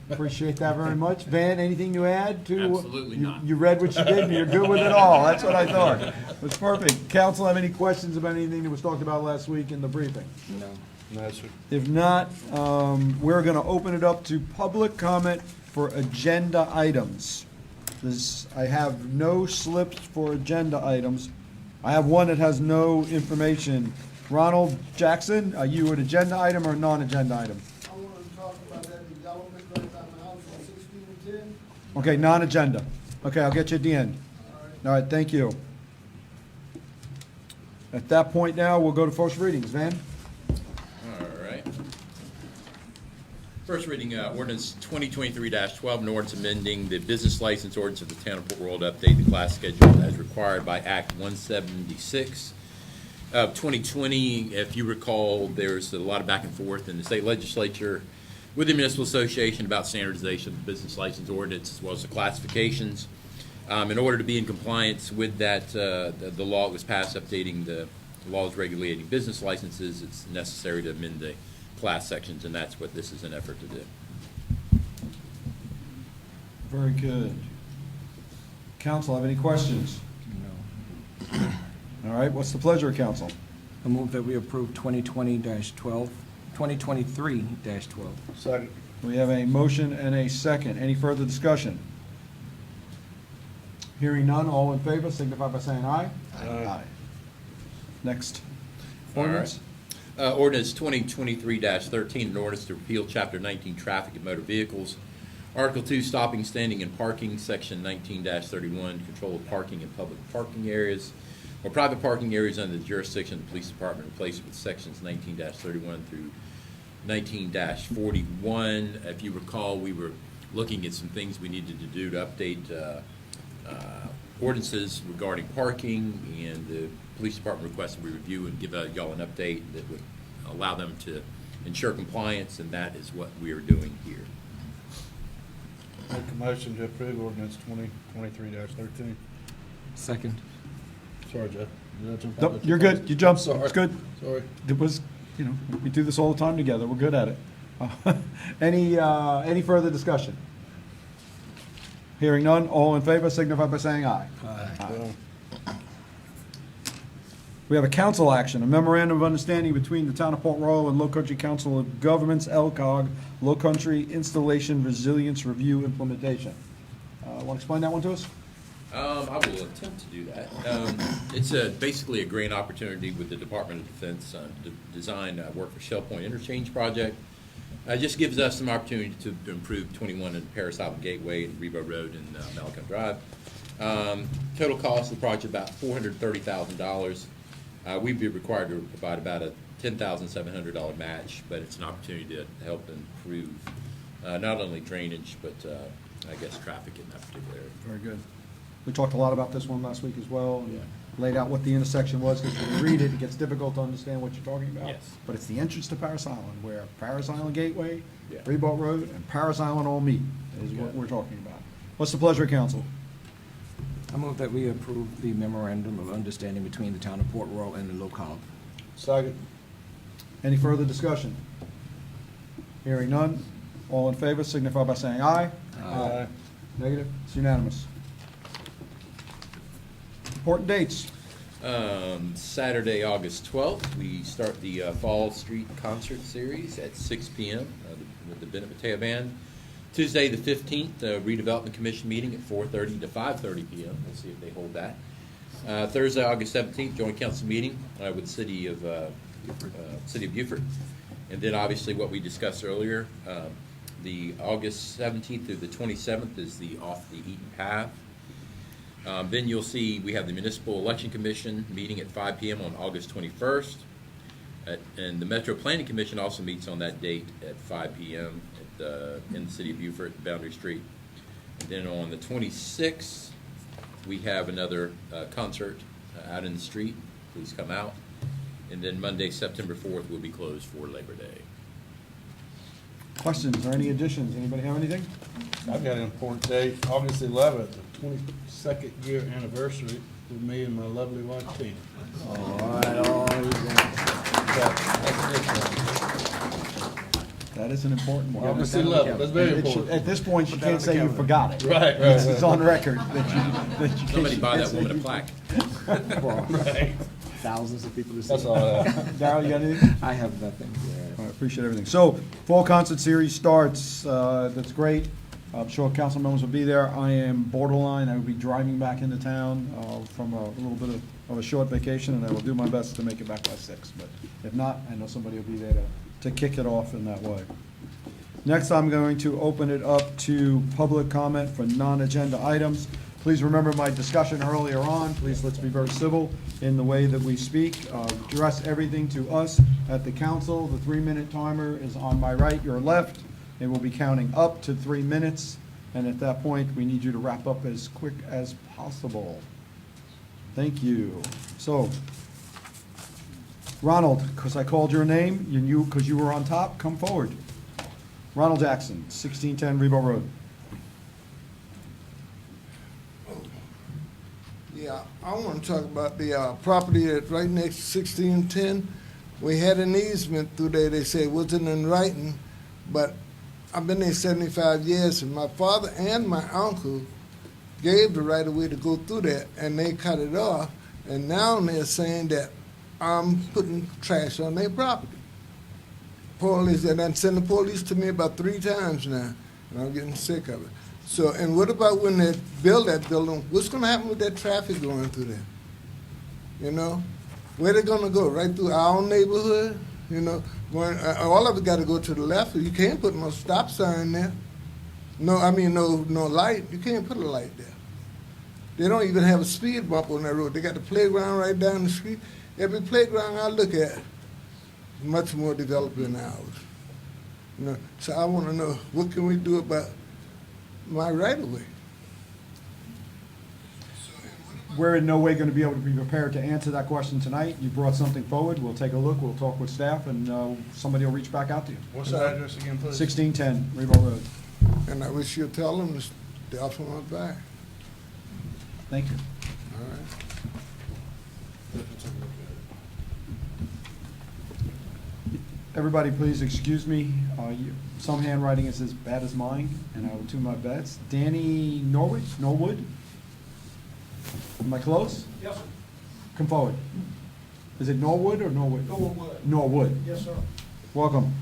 [SPEAKER 1] Appreciate that very much. Van, anything to add to?
[SPEAKER 8] Absolutely
[SPEAKER 1] you-
[SPEAKER 8] not.
[SPEAKER 1] You read what you did, and you're good with it all. That's what I thought. It was perfect. Council, have any questions about anything that was talked about last week in the briefing?
[SPEAKER 4] No, sir.
[SPEAKER 1] If not, we're going to open it up to public comment for agenda items. I have no slips for agenda items. I have one that has no information. Ronald Jackson, are you an agenda item or a non-agenda item?
[SPEAKER 14] I want to talk about that development right on the house on 16 and 10.
[SPEAKER 1] Okay, non-agenda. Okay, I'll get you at the end. All right, thank you. At that point now, we'll go to first readings. Van?
[SPEAKER 8] All right. First reading, ordinance 2023-12, an ordinance amending the business license ordinance of the town of Port Royal to update the class schedule as required by Act 176. of 2020, if you recall, there's a lot of back and forth in the state legislature with the municipal association about standardization of the business license ordinance as well as the classifications. In order to be in compliance with that, the law that was passed updating the laws regulating business licenses, it's necessary to amend the class sections, and that's what this is an effort to do.
[SPEAKER 1] Very good. Council, have any questions?
[SPEAKER 6] No.
[SPEAKER 1] All right, what's the pleasure of council?
[SPEAKER 6] I move that we approve 2020-12, 2023-12.
[SPEAKER 14] Second.
[SPEAKER 1] We have a motion and a second. Any further discussion? Hearing none, all in favor signify by saying aye. Aye. Next. Ordinance?
[SPEAKER 8] Ordinance 2023-13, an ordinance to repeal Chapter 19 Traffic and Motor Vehicles, Article 2 Stopping, Standing, and Parking, Section 19-31, Control of Parking in Public Parking Areas or Private Parking Areas under the jurisdiction of the Police Department, replace it with Sections 19-31 through 19-41. If you recall, we were looking at some things we needed to do to update ordinances regarding parking, and the Police Department requested we review and give y'all an update that would allow them to ensure compliance, and that is what we are doing here.
[SPEAKER 14] Make a motion to approve ordinance 2023-13.
[SPEAKER 6] Second.
[SPEAKER 14] Sorry, Jeff. Did I jump
[SPEAKER 1] No,
[SPEAKER 14] out?
[SPEAKER 1] you're good. You jumped.
[SPEAKER 14] Sorry.
[SPEAKER 1] It's good.
[SPEAKER 14] Sorry.
[SPEAKER 1] It was, we do this all the time together. We're good at it. Any further discussion? Hearing none, all in favor signify by saying aye.
[SPEAKER 14] Aye.
[SPEAKER 1] We have a council action, a memorandum of understanding between the Town of Port Royal and Low Country Council of Governments, LCOG, Low Country Installation Resilience Review Implementation. Want to explain that one to us?
[SPEAKER 8] I will attempt to do that. It's basically a grant opportunity with the Department of Defense to design work for Shell Point Interchange Project. It just gives us some opportunity to improve 21 and Paris Island Gateway and Rebo Road and Malcolm Drive. Total cost of the project about $430,000. We'd be required to provide about a $10,700 match, but it's an opportunity to help improve not only drainage, but I guess traffic in that particular area.
[SPEAKER 1] Very good. We talked a lot about this one last week as well. Yeah. Laid out what the intersection was, because when you read it, it gets difficult to understand what you're talking about.
[SPEAKER 8] Yes.
[SPEAKER 1] But it's the entrance to Paris Island, where Paris Island Gateway,
[SPEAKER 8] Yeah.
[SPEAKER 1] Rebo Road, and Paris Island all meet, is what we're talking about. What's the pleasure of council?
[SPEAKER 6] I move that we approve the memorandum of understanding between the Town of Port Royal and the LOCOG.
[SPEAKER 14] Second.
[SPEAKER 1] Any further discussion? Hearing none, all in favor signify by saying aye.
[SPEAKER 14] Aye.
[SPEAKER 1] Negative, it's unanimous. Important dates.
[SPEAKER 8] Saturday, August 12th, we start the Fall Street Concert Series at 6 p.m. With the Bennett Mateo Band. Tuesday, the 15th, Redevelopment Commission meeting at 4:30 to 5:30 p.m. We'll see if they hold that. Thursday, August 17th, Joint Council meeting with the City of Beaufort. And then obviously what we discussed earlier, the August 17th through the 27th is the Off the Eaten Path. Then you'll see we have the Municipal Election Commission meeting at 5 p.m. on August 21st. And the Metro Planning Commission also meets on that date at 5 p.m. In the City of Beaufort, Boundary Street. And then on the 26th, we have another concert out in the street. Please come out. And then Monday, September 4th, will be closed for Labor Day.
[SPEAKER 1] Questions or any additions? Anybody have anything?
[SPEAKER 14] I've got an important date, August 11th, the 22nd year anniversary with me and my lovely wife, Tina.
[SPEAKER 1] That is an important one.
[SPEAKER 14] August 11th, that's very important.
[SPEAKER 1] At this point, you can't say you forgot it.
[SPEAKER 14] Right.
[SPEAKER 1] It's on record that you.
[SPEAKER 8] Somebody buy that woman a plaque.
[SPEAKER 14] Right.
[SPEAKER 6] Thousands of people to see.
[SPEAKER 14] That's all I have.
[SPEAKER 1] Darryl, you got anything?
[SPEAKER 6] I have nothing.
[SPEAKER 1] All right, appreciate everything. So, Fall Concert Series starts, that's great. I'm sure council members will be there. I am borderline, I will be driving back into town from a little bit of a short vacation, and I will do my best to make it back by 6. But if not, I know somebody will be there to kick it off in that way. Next, I'm going to open it up to public comment for non-agenda items. Please remember my discussion earlier on. Please, let's be very civil in the way that we speak. Address everything to us at the council. The 3-minute timer is on my right, your left. It will be counting up to 3 minutes. And at that point, we need you to wrap up as quick as possible. Thank you. So, Ronald, because I called your name, because you were on top, come forward. Ronald Jackson, 1610 Rebo Road.
[SPEAKER 15] Yeah, I want to talk about the property that's right next to 1610. We had an easement through there, they say it wasn't in writing, but I've been there 75 years, and my father and my uncle gave the right of way to go through that, and they cut it off, and now they're saying that I'm putting trash on their property. Police, and I'm sending the police to me about 3 times now, and I'm getting sick of it. So, and what about when they build that building? What's going to happen with that traffic going through there? You know, where they going to go? Right through our own neighborhood? You know, going, all of it got to go to the left. You can't put no stop sign there. No, I mean no light. You can't put a light there. They don't even have a speed bump on that road. They got the playground right down the street. Every playground I look at is much more developed than ours. You know, so I want to know, what can we do about my right of way?
[SPEAKER 1] We're in no way going to be able to be prepared to answer that question tonight. You brought something forward. We'll take a look. We'll talk with staff, and somebody will reach back out to you.
[SPEAKER 14] What's the address again, please?
[SPEAKER 1] 1610 Rebo Road.
[SPEAKER 15] And I wish you'd tell them to stay off on my back.
[SPEAKER 1] Thank you.
[SPEAKER 15] All right.
[SPEAKER 1] Everybody, please excuse me. Some handwriting is as bad as mine, and I will do my best. Danny Norwood? Am I close?
[SPEAKER 16] Yes, sir.
[SPEAKER 1] Come forward. Is it Norwood or Norwood?
[SPEAKER 16] Norwood.
[SPEAKER 1] Norwood.
[SPEAKER 16] Yes, sir.
[SPEAKER 1] Welcome.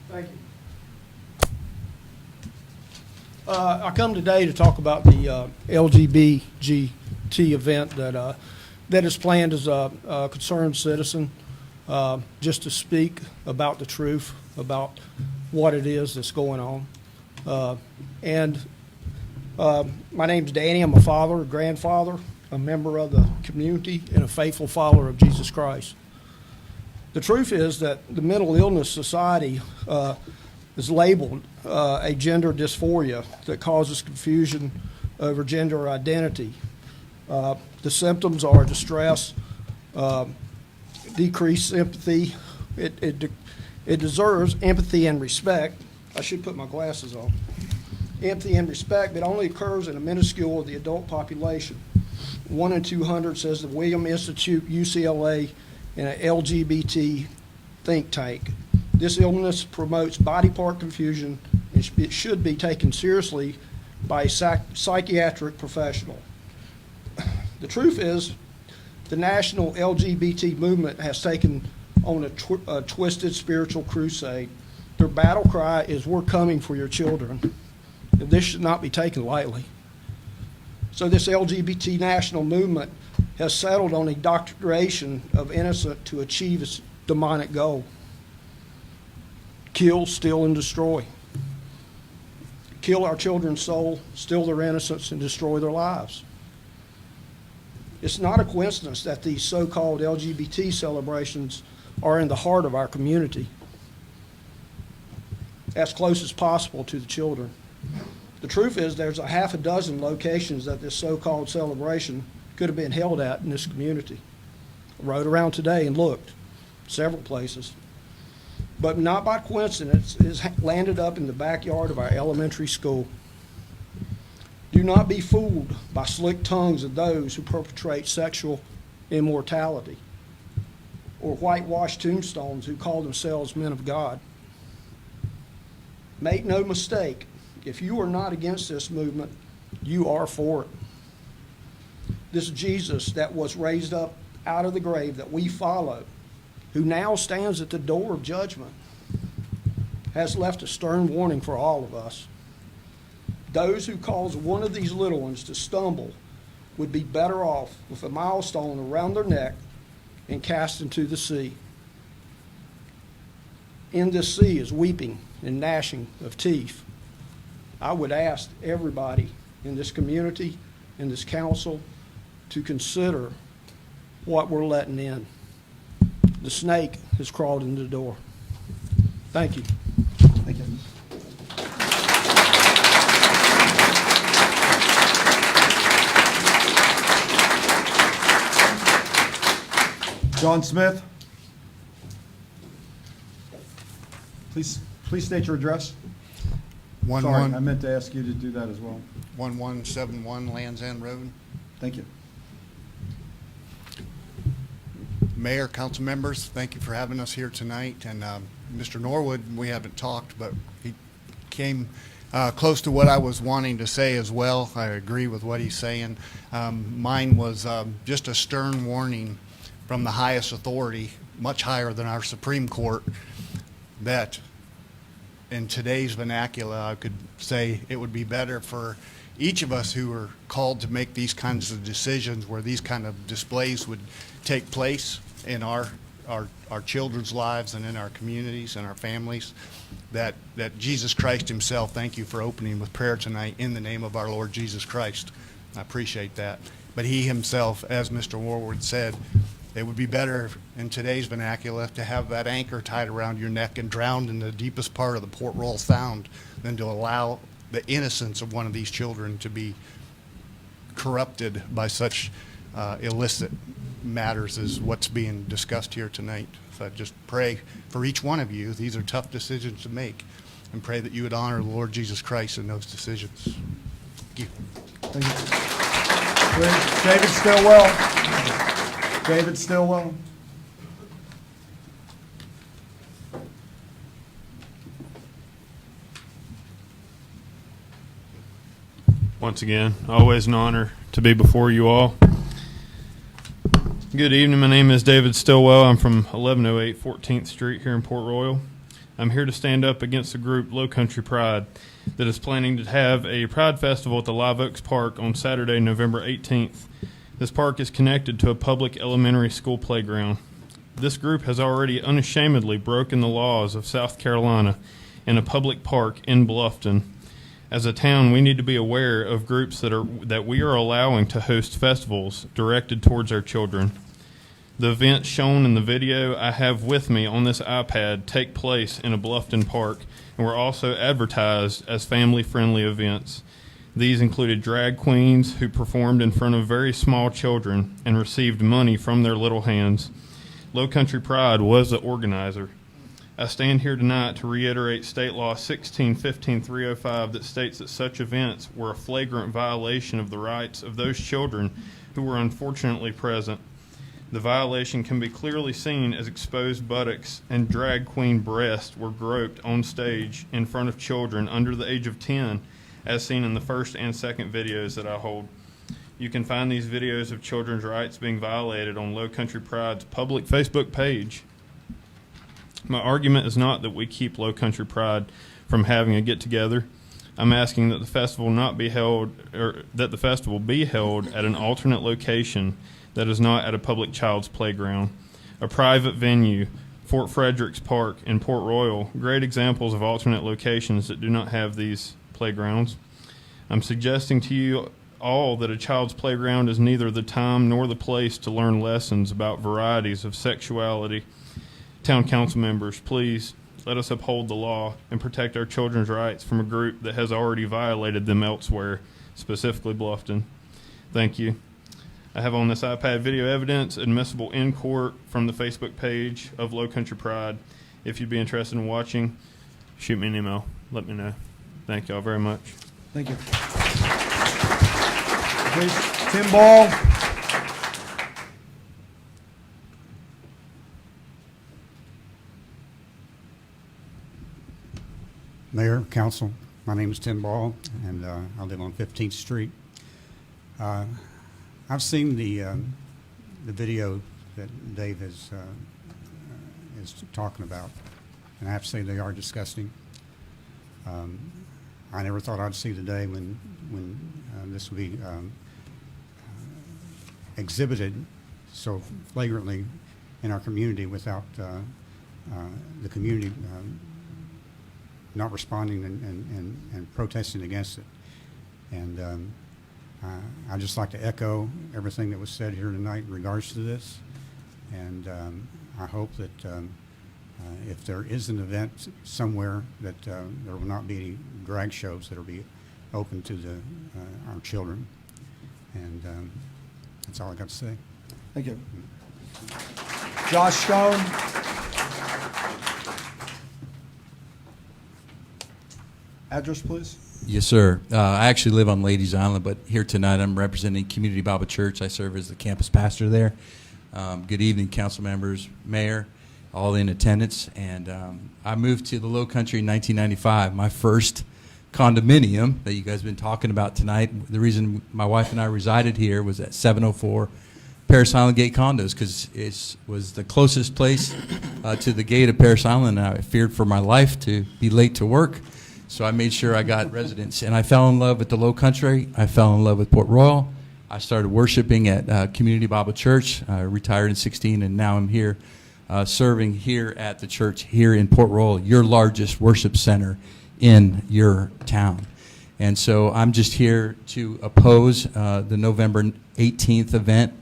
[SPEAKER 16] Thank you. I come today to talk about the LGBTG event that is planned as a concerned citizen, just to speak about the truth about what it is that's going on. My name's Danny. I'm a father, a grandfather, a member of the community, and a faithful follower of Jesus Christ. The truth is that the Mental Illness Society is labeled a gender dysphoria that causes confusion over gender identity. The symptoms are distress, decreased sympathy. It deserves empathy and respect. I should put my glasses on. Empathy and respect, but only occurs in a minuscule of the adult population. 1 in 200 says the William Institute, UCLA, and an LGBT think tank. This illness promotes body part confusion and it should be taken seriously by a psychiatric professional. The truth is, the national LGBT movement has taken on a twisted spiritual crusade. Their battle cry is, "We're coming for your children." And this should not be taken lightly. So this LGBT national movement has settled on indoctrination of innocent to achieve its demonic goal. Kill, steal, and destroy. Kill our children's soul, steal their innocence, and destroy their lives. It's not a coincidence that these so-called LGBT celebrations are in the heart of our community, as close as possible to the children. The truth is there's a half a dozen locations that this so-called celebration could have been held at in this community. I rode around today and looked, several places. But not by coincidence, it has landed up in the backyard of our elementary school. Do not be fooled by slick tongues of those who perpetrate sexual immorality or whitewashed tombstones who call themselves men of God. Make no mistake, if you are not against this movement, you are for it. This Jesus that was raised up out of the grave that we follow, who now stands at the door of judgment, has left a stern warning for all of us. Those who cause one of these little ones to stumble would be better off with a milestone around their neck and cast into the sea. In this sea is weeping and gnashing of teeth. I would ask everybody in this community, in this council, to consider what we're letting in. The snake has crawled into the door. Thank you.
[SPEAKER 1] Thank you. John Smith. Please state your address.
[SPEAKER 17] One
[SPEAKER 1] Sorry,
[SPEAKER 17] one-
[SPEAKER 1] I meant to ask you to do that as well.
[SPEAKER 17] 1171 Lands End Road.
[SPEAKER 1] Thank you.
[SPEAKER 17] Mayor, council members, thank you for having us here tonight. And Mr. Norwood, we haven't talked, but he came close to what I was wanting to say as well. I agree with what he's saying. Mine was just a stern warning from the highest authority, much higher than our Supreme Court, that in today's vernacular, I could say it would be better for each of us who are called to make these kinds of decisions, where these kind of displays would take place in our children's lives and in our communities and our families, that Jesus Christ himself, thank you for opening with prayer tonight in the name of our Lord Jesus Christ. I appreciate that. But he himself, as Mr. Warwood said, it would be better in today's vernacular to have that anchor tied around your neck and drowned in the deepest part of the Port Royal Sound than to allow the innocence of one of these children to be corrupted by such illicit matters as what's being discussed here tonight. So I just pray for each one of you. These are tough decisions to make, and pray that you would honor the Lord Jesus Christ in those decisions. Thank you.
[SPEAKER 1] Thank you. David Stillwell. David Stillwell.
[SPEAKER 18] Once again, always an honor to be before you all. Good evening. My name is David Stillwell. I'm from 1108 14th Street here in Port Royal. I'm here to stand up against the group Low Country Pride that is planning to have a Pride Festival at the Live Oaks Park on Saturday, November 18th. This park is connected to a public elementary school playground. This group has already unashamedly broken the laws of South Carolina in a public park in Bluffton. As a town, we need to be aware of groups that we are allowing to host festivals directed towards our children. The events shown in the video I have with me on this iPad take place in a Bluffton park and were also advertised as family-friendly events. These included drag queens who performed in front of very small children and received money from their little hands. Low Country Pride was the organizer. I stand here tonight to reiterate State Law 16-15-305 that states that such events were a flagrant violation of the rights of those children who were unfortunately present. The violation can be clearly seen as exposed buttocks and drag queen breasts were groped on stage in front of children under the age of 10, as seen in the first and second videos that I hold. You can find these videos of children's rights being violated on Low Country Pride's public Facebook page. My argument is not that we keep Low Country Pride from having a get-together. I'm asking that the festival not be held, or that the festival be held at an alternate location that is not at a public child's playground. A private venue, Fort Fredericks Park in Port Royal, great examples of alternate locations that do not have these playgrounds. I'm suggesting to you all that a child's playground is neither the time nor the place to learn lessons about varieties of sexuality. Town council members, please let us uphold the law and protect our children's rights from a group that has already violated them elsewhere, specifically Bluffton. Thank you. I have on this iPad video evidence admissible in court from the Facebook page of Low Country Pride. If you'd be interested in watching, shoot me an email. Let me know. Thank y'all very much.
[SPEAKER 1] Thank you. Please, Tim Ball.
[SPEAKER 19] Mayor, Council, my name is Tim Ball, and I live on 15th Street. I've seen the video that Dave is talking about, and I have to say they are disgusting. I never thought I'd see the day when this would be exhibited so flagrantly in our community without the community not responding and protesting against it. And I'd just like to echo everything that was said here tonight in regards to this. And I hope that if there is an event somewhere, that there will not be any drag shows that will be open to our children. And that's all I got to say.
[SPEAKER 1] Thank you. Josh Stone. Address, please.
[SPEAKER 20] Yes, sir. I actually live on Ladies Island, but here tonight I'm representing Community Bible Church. I serve as the campus pastor there. Good evening, council members, mayor, all in attendance. And I moved to the Low Country in 1995. My first condominium that you guys have been talking about tonight, the reason my wife and I resided here was at 704 Paris Island Gate Condos, because it was the closest place to the gate of Paris Island, and I feared for my life to be late to work. So I made sure I got residence, and I fell in love with the Low Country. I fell in love with Port Royal. I started worshiping at Community Bible Church. I retired in 16, and now I'm here serving here at the church here in Port Royal, your largest worship center in your town. And so I'm just here to oppose the November 18th event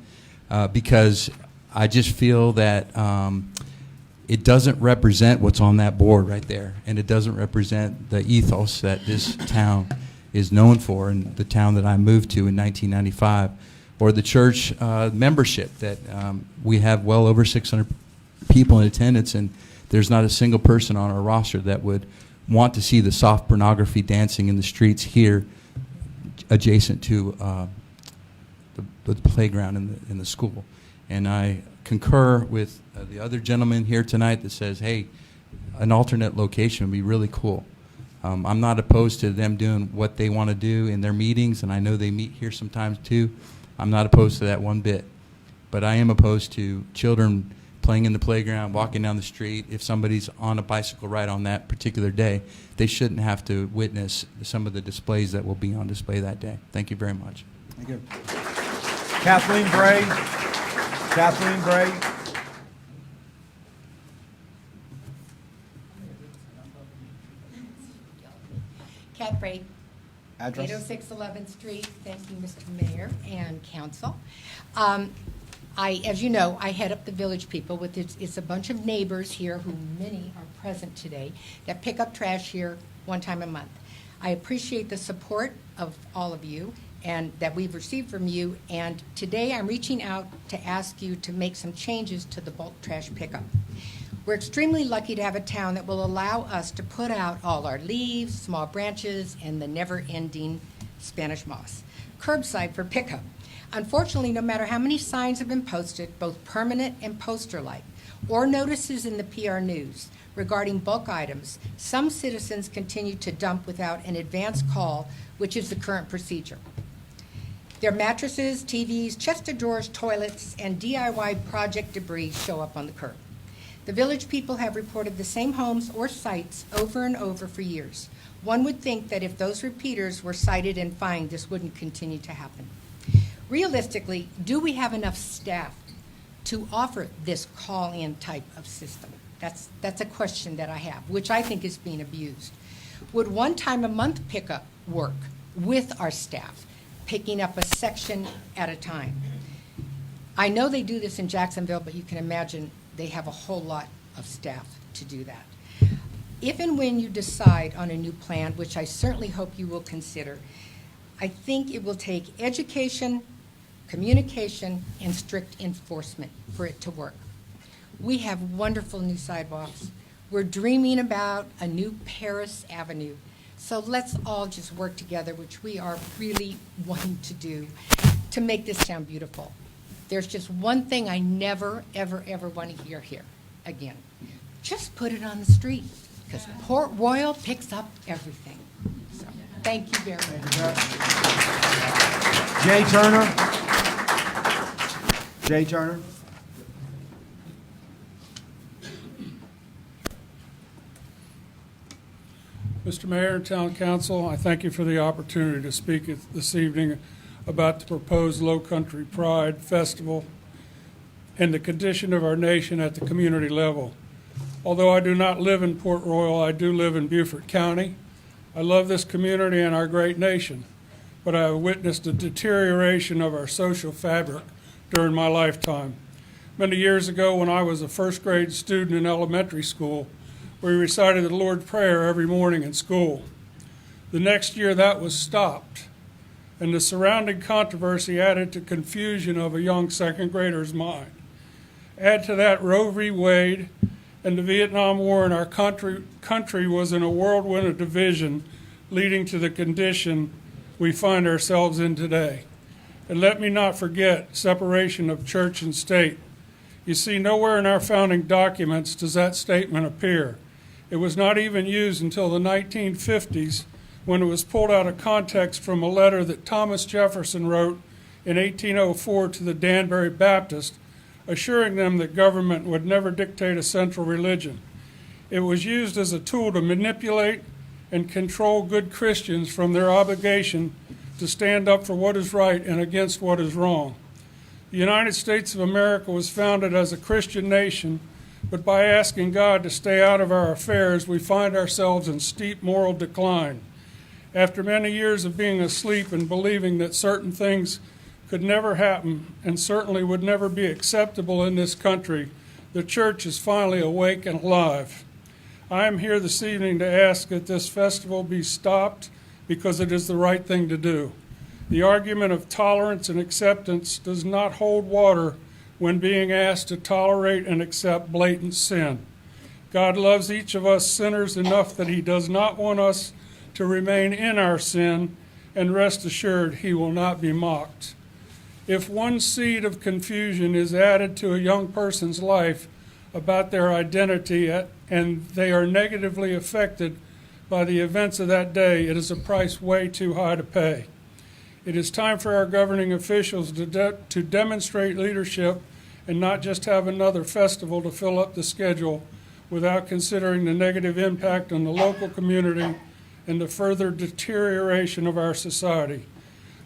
[SPEAKER 20] because I just feel that it doesn't represent what's on that board right there, and it doesn't represent the ethos that this town is known for, and the town that I moved to in 1995, or the church membership that we have well over 600 people in attendance, and there's not a single person on our roster that would want to see the soft pornography dancing in the streets here adjacent to the playground in the school. And I concur with the other gentleman here tonight that says, hey, an alternate location would be really cool. I'm not opposed to them doing what they want to do in their meetings, and I know they meet here sometimes too. I'm not opposed to that one bit. But I am opposed to children playing in the playground, walking down the street. If somebody's on a bicycle ride on that particular day, they shouldn't have to witness some of the displays that will be on display that day. Thank you very much.
[SPEAKER 1] Thank you. Kathleen Bray. Kathleen Bray.
[SPEAKER 21] Cat Bray.
[SPEAKER 1] Address?
[SPEAKER 21] 806 11th Street. Thank you, Mr. Mayor and Council. As you know, I head up the Village People with it's a bunch of neighbors here who many are present today that pick up trash here one time a month. I appreciate the support of all of you and that we've received from you, and today I'm reaching out to ask you to make some changes to the bulk trash pickup. We're extremely lucky to have a town that will allow us to put out all our leaves, small branches, and the never-ending Spanish moss curbside for pickup. Unfortunately, no matter how many signs have been posted, both permanent and poster-like, or notices in the PR News regarding bulk items, some citizens continue to dump without an advance call, which is the current procedure. Their mattresses, TVs, chest of drawers, toilets, and DIY project debris show up on the curb. The Village People have reported the same homes or sites over and over for years. One would think that if those repeaters were cited and fined, this wouldn't continue to happen. Realistically, do we have enough staff to offer this call-in type of system? That's a question that I have, which I think is being abused. Would one time a month pickup work with our staff, picking up a section at a time? I know they do this in Jacksonville, but you can imagine they have a whole lot of staff to do that. If and when you decide on a new plan, which I certainly hope you will consider, I think it will take education, communication, and strict enforcement for it to work. We have wonderful new sidewalks. We're dreaming about a new Paris Avenue. So let's all just work together, which we are really wanting to do, to make this town beautiful. There's just one thing I never, ever, ever want to hear here again. Just put it on the street, because Port Royal picks up everything. So, thank you very much.
[SPEAKER 1] Jay Turner. Jay Turner.
[SPEAKER 22] Mr. Mayor and Town Council, I thank you for the opportunity to speak this evening about the proposed Low Country Pride Festival and the condition of our nation at the community level. Although I do not live in Port Royal, I do live in Beaufort County. I love this community and our great nation, but I have witnessed a deterioration of our social fabric during my lifetime. Many years ago, when I was a first grade student in elementary school, we recited the Lord's Prayer every morning in school. The next year that was stopped, and the surrounding controversy added to confusion of a young second grader's mind. Add to that Roe v. Wade and the Vietnam War, and our country was in a whirlwind of division leading to the condition we find ourselves in today. And let me not forget separation of church and state. You see, nowhere in our founding documents does that statement appear. It was not even used until the 1950s, when it was pulled out of context from a letter that Thomas Jefferson wrote in 1804 to the Danbury Baptist, assuring them that government would never dictate a central religion. It was used as a tool to manipulate and control good Christians from their obligation to stand up for what is right and against what is wrong. The United States of America was founded as a Christian nation, but by asking God to stay out of our affairs, we find ourselves in steep moral decline. After many years of being asleep and believing that certain things could never happen and certainly would never be acceptable in this country, the church is finally awake and alive. I am here this evening to ask that this festival be stopped because it is the right thing to do. The argument of tolerance and acceptance does not hold water when being asked to tolerate and accept blatant sin. God loves each of us sinners enough that he does not want us to remain in our sin, and rest assured he will not be mocked. If one seed of confusion is added to a young person's life about their identity and they are negatively affected by the events of that day, it is a price way too high to pay. It is time for our governing officials to demonstrate leadership and not just have another festival to fill up the schedule without considering the negative impact on the local community and the further deterioration of our society.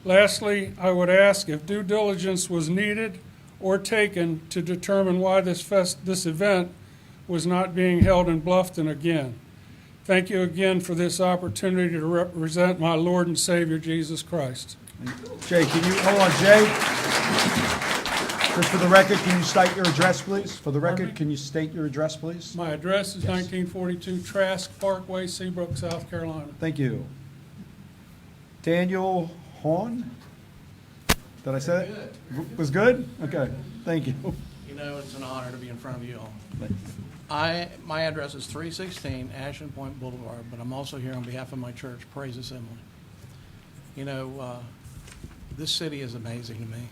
[SPEAKER 22] Lastly, I would ask if due diligence was needed or taken to determine why this event was not being held in Bluffton again. Thank you again for this opportunity to represent my Lord and Savior, Jesus Christ.
[SPEAKER 1] Jay, can you, hold on, Jay? Just for the record, can you state your address, please? For the record, can you state your address, please?
[SPEAKER 22] My address is 1942 Trask Parkway, Seabrook, South Carolina.
[SPEAKER 1] Thank you. Daniel Horn? Did I say it? Was good? Okay, thank you.
[SPEAKER 3] You know, it's an honor to be in front of you all. My address is 316 Ashland Point Boulevard, but I'm also here on behalf of my church, Praise Assembly. You know, this city is amazing to me.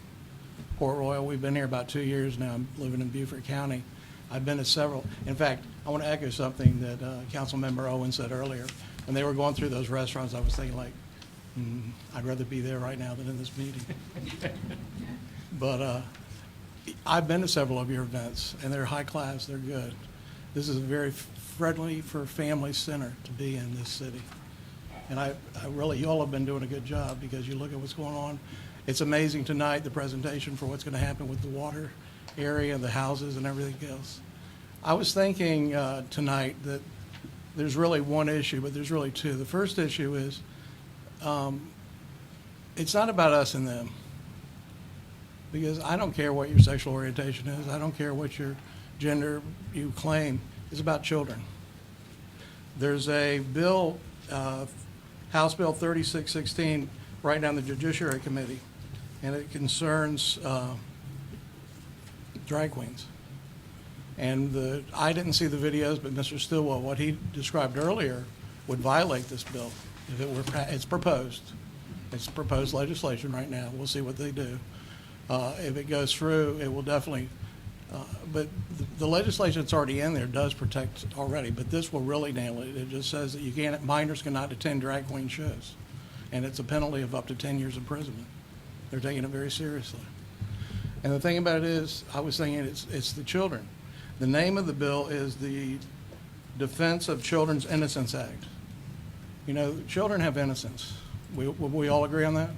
[SPEAKER 3] Port Royal, we've been here about 2 years now. I'm living in Beaufort County. I've been to several. In fact, I want to echo something that Councilmember Owen said earlier. When they were going through those restaurants, I was thinking like, I'd rather be there right now than in this meeting. But I've been to several of your events, and they're high class, they're good. This is a very friendly for family center to be in this city. And I really, you all have been doing a good job because you look at what's going on. It's amazing tonight, the presentation for what's going to happen with the water area, the houses, and everything else. I was thinking tonight that there's really one issue, but there's really two. The first issue is it's not about us and them. Because I don't care what your sexual orientation is. I don't care what your gender you claim. It's about children. There's a bill, House Bill 3616, right now in the Judiciary Committee, and it concerns drag queens. And I didn't see the videos, but Mr. Stillwell, what he described earlier would violate this bill if it were. It's proposed. It's proposed legislation right now. We'll see what they do. If it goes through, it will definitely, but the legislation that's already in there does protect already, but this will really nail it. It just says that minors cannot attend drag queen shows, and it's a penalty of up to 10 years imprisonment. They're taking it very seriously. And the thing about it is, I was thinking it's the children. The name of the bill is the Defense of Children's Innocence Act. You know, children have innocence. We all agree on that?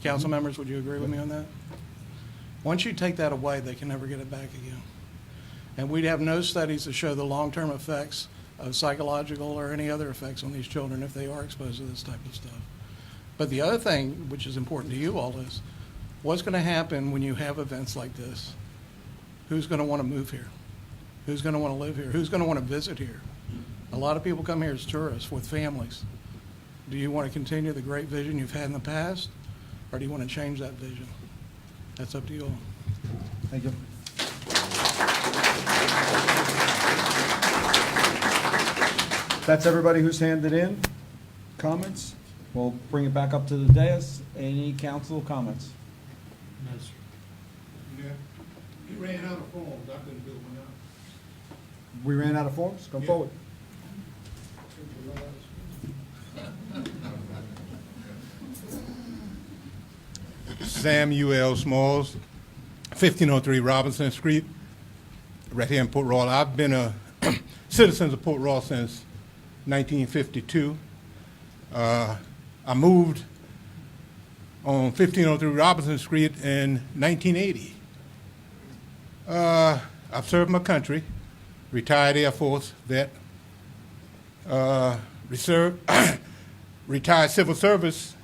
[SPEAKER 3] Council members, would you agree with me on that? Once you take that away, they can never get it back again. And we'd have no studies to show the long-term effects of psychological or any other effects on these children if they are exposed to this type of stuff. But the other thing, which is important to you all, is what's going to happen when you have events like this? Who's going to want to move here? Who's going to want to live here? Who's going to want to visit here? A lot of people come here as tourists with families. Do you want to continue the great vision you've had in the past? Or do you want to change that vision? That's up to you all.
[SPEAKER 1] Thank you. That's everybody who's handed in. comments? We'll bring it back up to the dais. Any council comments?
[SPEAKER 14] No, sir. Yeah. He ran out of forms. I couldn't build one out.
[SPEAKER 1] We ran out of forms? Come forward.
[SPEAKER 5] Samuel Smalls, 1503 Robinson Street, right here in Port Royal. I've been a citizen of Port Royal since 1952. I moved on 1503 Robinson Street in 1980. I've served my country, retired Air Force vet, retired civil service,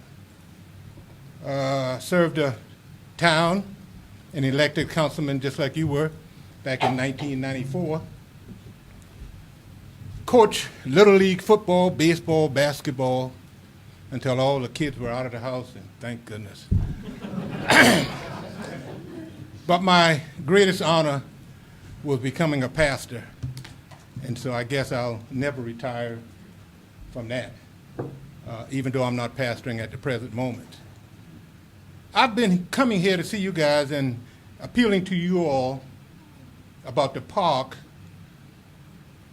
[SPEAKER 5] served a town and elected councilman just like you were back in 1994. Coached Little League football, baseball, basketball until all the kids were out of the house, and thank goodness. But my greatest honor was becoming a pastor, and so I guess I'll never retire from that, even though I'm not pastoring at the present moment. I've been coming here to see you guys and appealing to you all about the park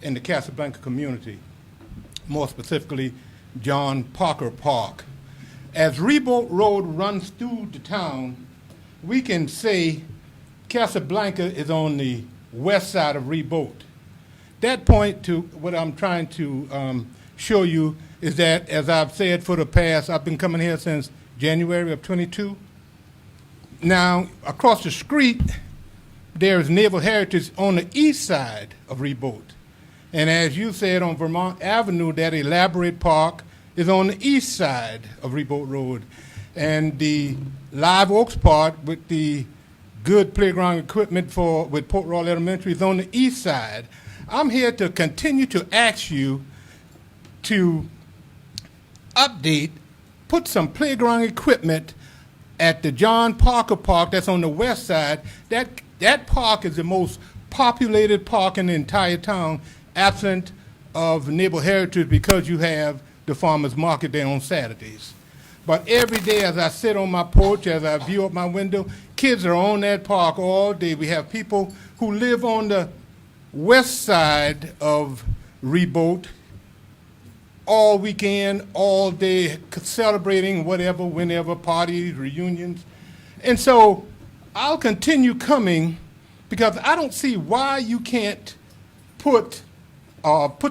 [SPEAKER 5] in the Casablanca community, more specifically, John Parker Park. As Ribault Road runs through the town, we can say Casablanca is on the west side of Ribault. That point to what I'm trying to show you is that, as I've said for the past, I've been coming here since January of 22. Now, across the street, there is Naval Heritage on the east side of Ribault. And as you said, on Vermont Avenue, that elaborate park is on the east side of Ribault Road. And the Live Oaks Park with the good playground equipment with Port Royal Elementary is on the east side. I'm here to continue to ask you to update, put some playground equipment at the John Parker Park that's on the west side. That park is the most populated park in the entire town, absent of Naval Heritage, because you have the farmers market there on Saturdays. But every day as I sit on my porch, as I view up my window, kids are on that park all day. We have people who live on the west side of Ribault all weekend, all day, celebrating whatever, whenever, parties, reunions. And so I'll continue coming because I don't see why you can't put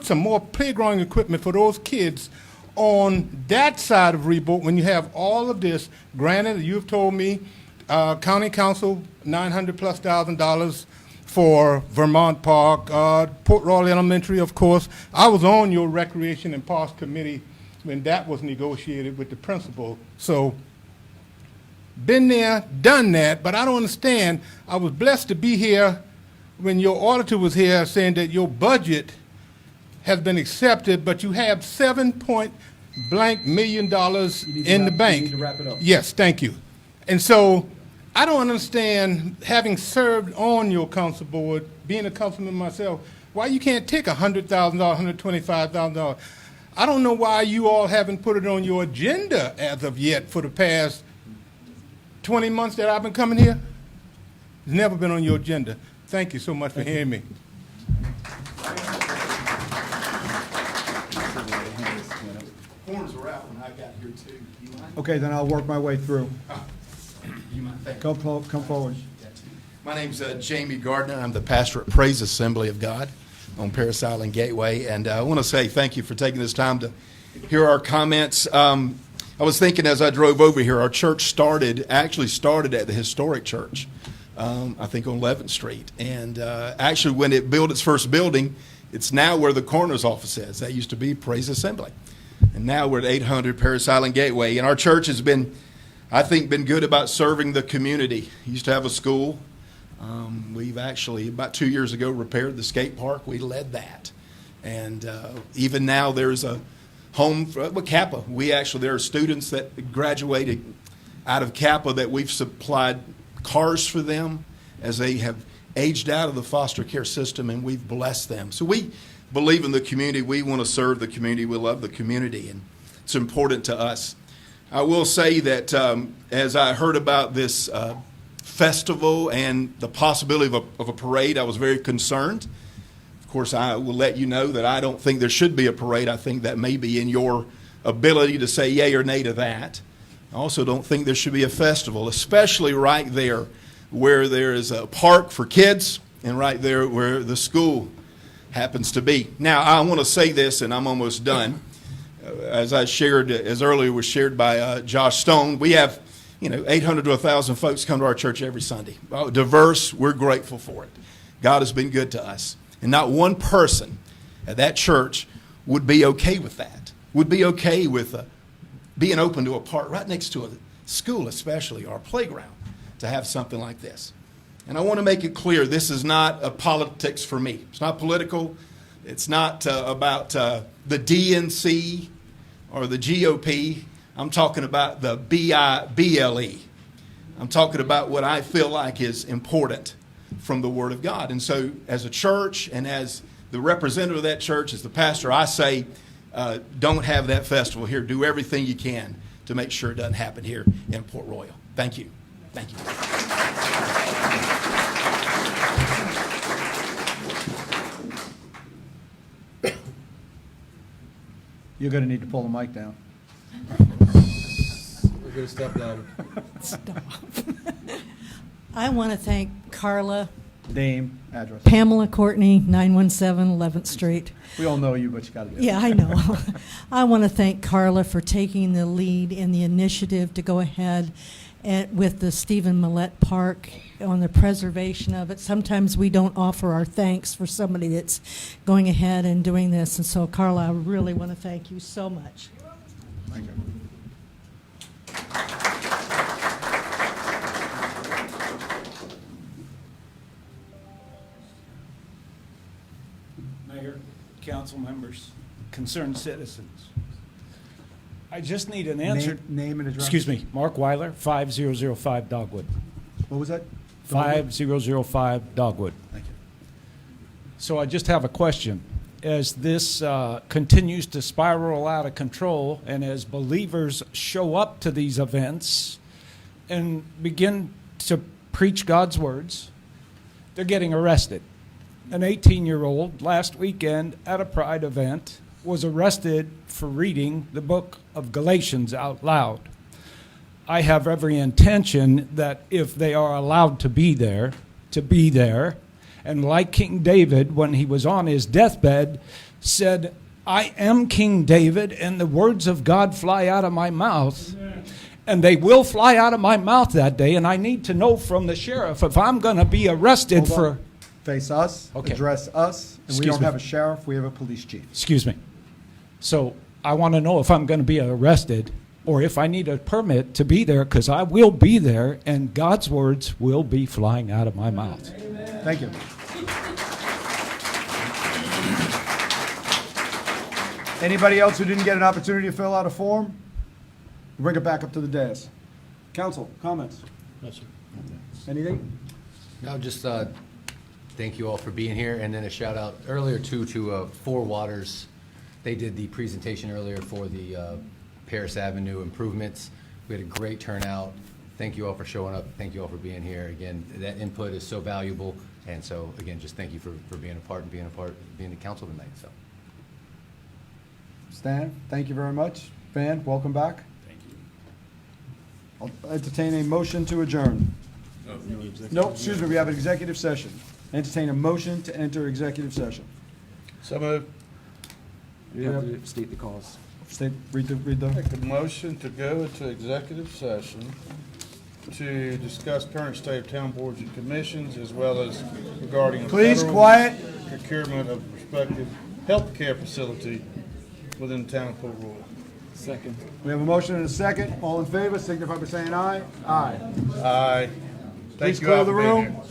[SPEAKER 5] some more playground equipment for those kids on that side of Ribault when you have all of this. Granted, you've told me county council $900,000+ for Vermont Park, Port Royal Elementary, of course. I was on your Recreation and Parks Committee when that was negotiated with the principal. So, been there, done that, but I don't understand. I was blessed to be here when your auditor was here saying that your budget has been accepted, but you have $7 million in the bank.
[SPEAKER 1] You need to wrap it up.
[SPEAKER 5] Yes, thank you. And so I don't understand, having served on your council board, being a councilman myself, why you can't take $100,000, $125,000. I don't know why you all haven't put it on your agenda as of yet for the past 20 months that I've been coming here. It's never been on your agenda. Thank you so much for hearing me.
[SPEAKER 7] Horns were out when I got here too.
[SPEAKER 1] Okay, then I'll work my way through.
[SPEAKER 7] You mind? Thank
[SPEAKER 1] Come forward.
[SPEAKER 7] My name's Jamie Gardner. I'm the pastor at Praise Assembly of God on Paris Island Gateway, and I want to say thank you for taking this time to hear our comments. I was thinking as I drove over here, our church actually started at the historic church, I think on 11th Street, and actually when it built its first building, it's now where the coroner's office is. That used to be Praise Assembly, and now we're at 800 Paris Island Gateway, and our church has been, I think, been good about serving the community. Used to have a school. We've actually, about 2 years ago, repaired the skate park. We led that. And even now there's a home with Kappa. There are students that graduated out of Kappa that we've supplied cars for them as they have aged out of the foster care system, and we've blessed them. So we believe in the community. We want to serve the community. We love the community. And it's important to us. I will say that as I heard about this festival and the possibility of a parade, I was very concerned. Of course, I will let you know that I don't think there should be a parade. I think that may be in your ability to say yay or nay to that. I also don't think there should be a festival, especially right there where there is a park for kids and right there where the school happens to be. Now, I want to say this, and I'm almost done. As I shared, as earlier was shared by Josh Stone, we have 800 to 1,000 folks come to our church every Sunday. Diverse, we're grateful for it. God has been good to us. And not one person at that church would be okay with that, would be okay with being open to a park right next to a school, especially, or a playground, to have something like this. And I want to make it clear, this is not a politics for me. It's not political. It's not about the DNC or the GOP. I'm talking about the BIBLE. I'm talking about what I feel like is important from the Word of God. And so as a church and as the representative of that church, as the pastor, I say, don't have that festival here. Do everything you can to make sure it doesn't happen here in Port Royal. Thank you. Thank you.
[SPEAKER 1] You're going to need to pull the mic down.
[SPEAKER 14] We're going to step louder.
[SPEAKER 9] Stop. I want to thank Carla.
[SPEAKER 1] Name, address.
[SPEAKER 9] Pamela Courtney, 917 11th Street.
[SPEAKER 1] We all know you, but you got to do it.
[SPEAKER 9] Yeah, I know. I want to thank Carla for taking the lead in the initiative to go ahead with the Stephen Millett Park on the preservation of it. Sometimes we don't offer our thanks for somebody that's going ahead and doing this. And so, Carla, I really want to thank you so much.
[SPEAKER 1] Thank you.
[SPEAKER 11] Mayor, council members, concerned citizens. I just need an answer.
[SPEAKER 1] Name and address.
[SPEAKER 11] Excuse me, Mark Weiler, 5005 Dogwood.
[SPEAKER 1] What was that?
[SPEAKER 11] 5005 Dogwood.
[SPEAKER 1] Thank you.
[SPEAKER 11] So I just have a question. As this continues to spiral out of control and as believers show up to these events and begin to preach God's words, they're getting arrested. An 18-year-old last weekend at a Pride event was arrested for reading the book of Galatians out loud. I have every intention that if they are allowed to be there, and like King David, when he was on his deathbed, said, I am King David, and the words of God fly out of my mouth. And they will fly out of my mouth that day, and I need to know from the sheriff if I'm going to be arrested for...
[SPEAKER 1] Face us,
[SPEAKER 11] Okay.
[SPEAKER 1] address us, and we
[SPEAKER 11] Excuse
[SPEAKER 1] don't
[SPEAKER 11] me.
[SPEAKER 1] have a sheriff, we have a police chief.
[SPEAKER 11] Excuse me. So I want to know if I'm going to be arrested or if I need a permit to be there, because I will be there, and God's words will be flying out of my mouth.
[SPEAKER 1] Thank you. Anybody else who didn't get an opportunity to fill out a form? Bring it back up to the dais. Council, comments?
[SPEAKER 14] Yes, sir.
[SPEAKER 1] Anything?
[SPEAKER 2] No, just thank you all for being here, and then a shout out earlier to Four Waters. They did the presentation earlier for the Paris Avenue improvements. We had a great turnout. Thank you all for showing up. Thank you all for being here. Again, that input is so valuable, and so again, just thank you for being a part and being the council tonight. So,
[SPEAKER 1] Stan, thank you very much. Van, welcome back.
[SPEAKER 13] Thank you.
[SPEAKER 1] I'll entertain a motion to adjourn. No, excuse me, we have an executive session. Entertain a motion to enter executive session.
[SPEAKER 14] So moved.
[SPEAKER 6] You have to state the cause.
[SPEAKER 1] Read the.
[SPEAKER 14] Make a motion to go into executive session to discuss current state of town boards and commissions, as well as regarding a
[SPEAKER 1] Please,
[SPEAKER 14] federal
[SPEAKER 1] quiet.
[SPEAKER 14] procurement of prospective healthcare facility within the town of Port Royal.
[SPEAKER 6] Second.
[SPEAKER 1] We have a motion and a second. All in favor, signify by saying aye. Aye.
[SPEAKER 14] Aye.
[SPEAKER 1] Please
[SPEAKER 14] Thank you
[SPEAKER 1] clear
[SPEAKER 14] all
[SPEAKER 1] the
[SPEAKER 14] for being
[SPEAKER 1] room.
[SPEAKER 14] here.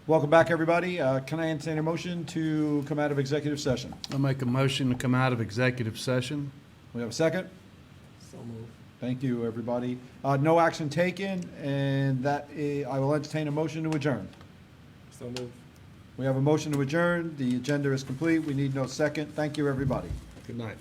[SPEAKER 1] Welcome back, everybody. Can I entertain a motion to come out of executive session?
[SPEAKER 14] I'll make a motion to come out of executive session.
[SPEAKER 1] We have a second?
[SPEAKER 2] So moved.
[SPEAKER 1] Thank you, everybody. No action taken, and I will entertain a motion to adjourn.
[SPEAKER 2] So moved.
[SPEAKER 1] We have a motion to adjourn. The agenda is complete. We need no second. Thank you, everybody.
[SPEAKER 14] Good night.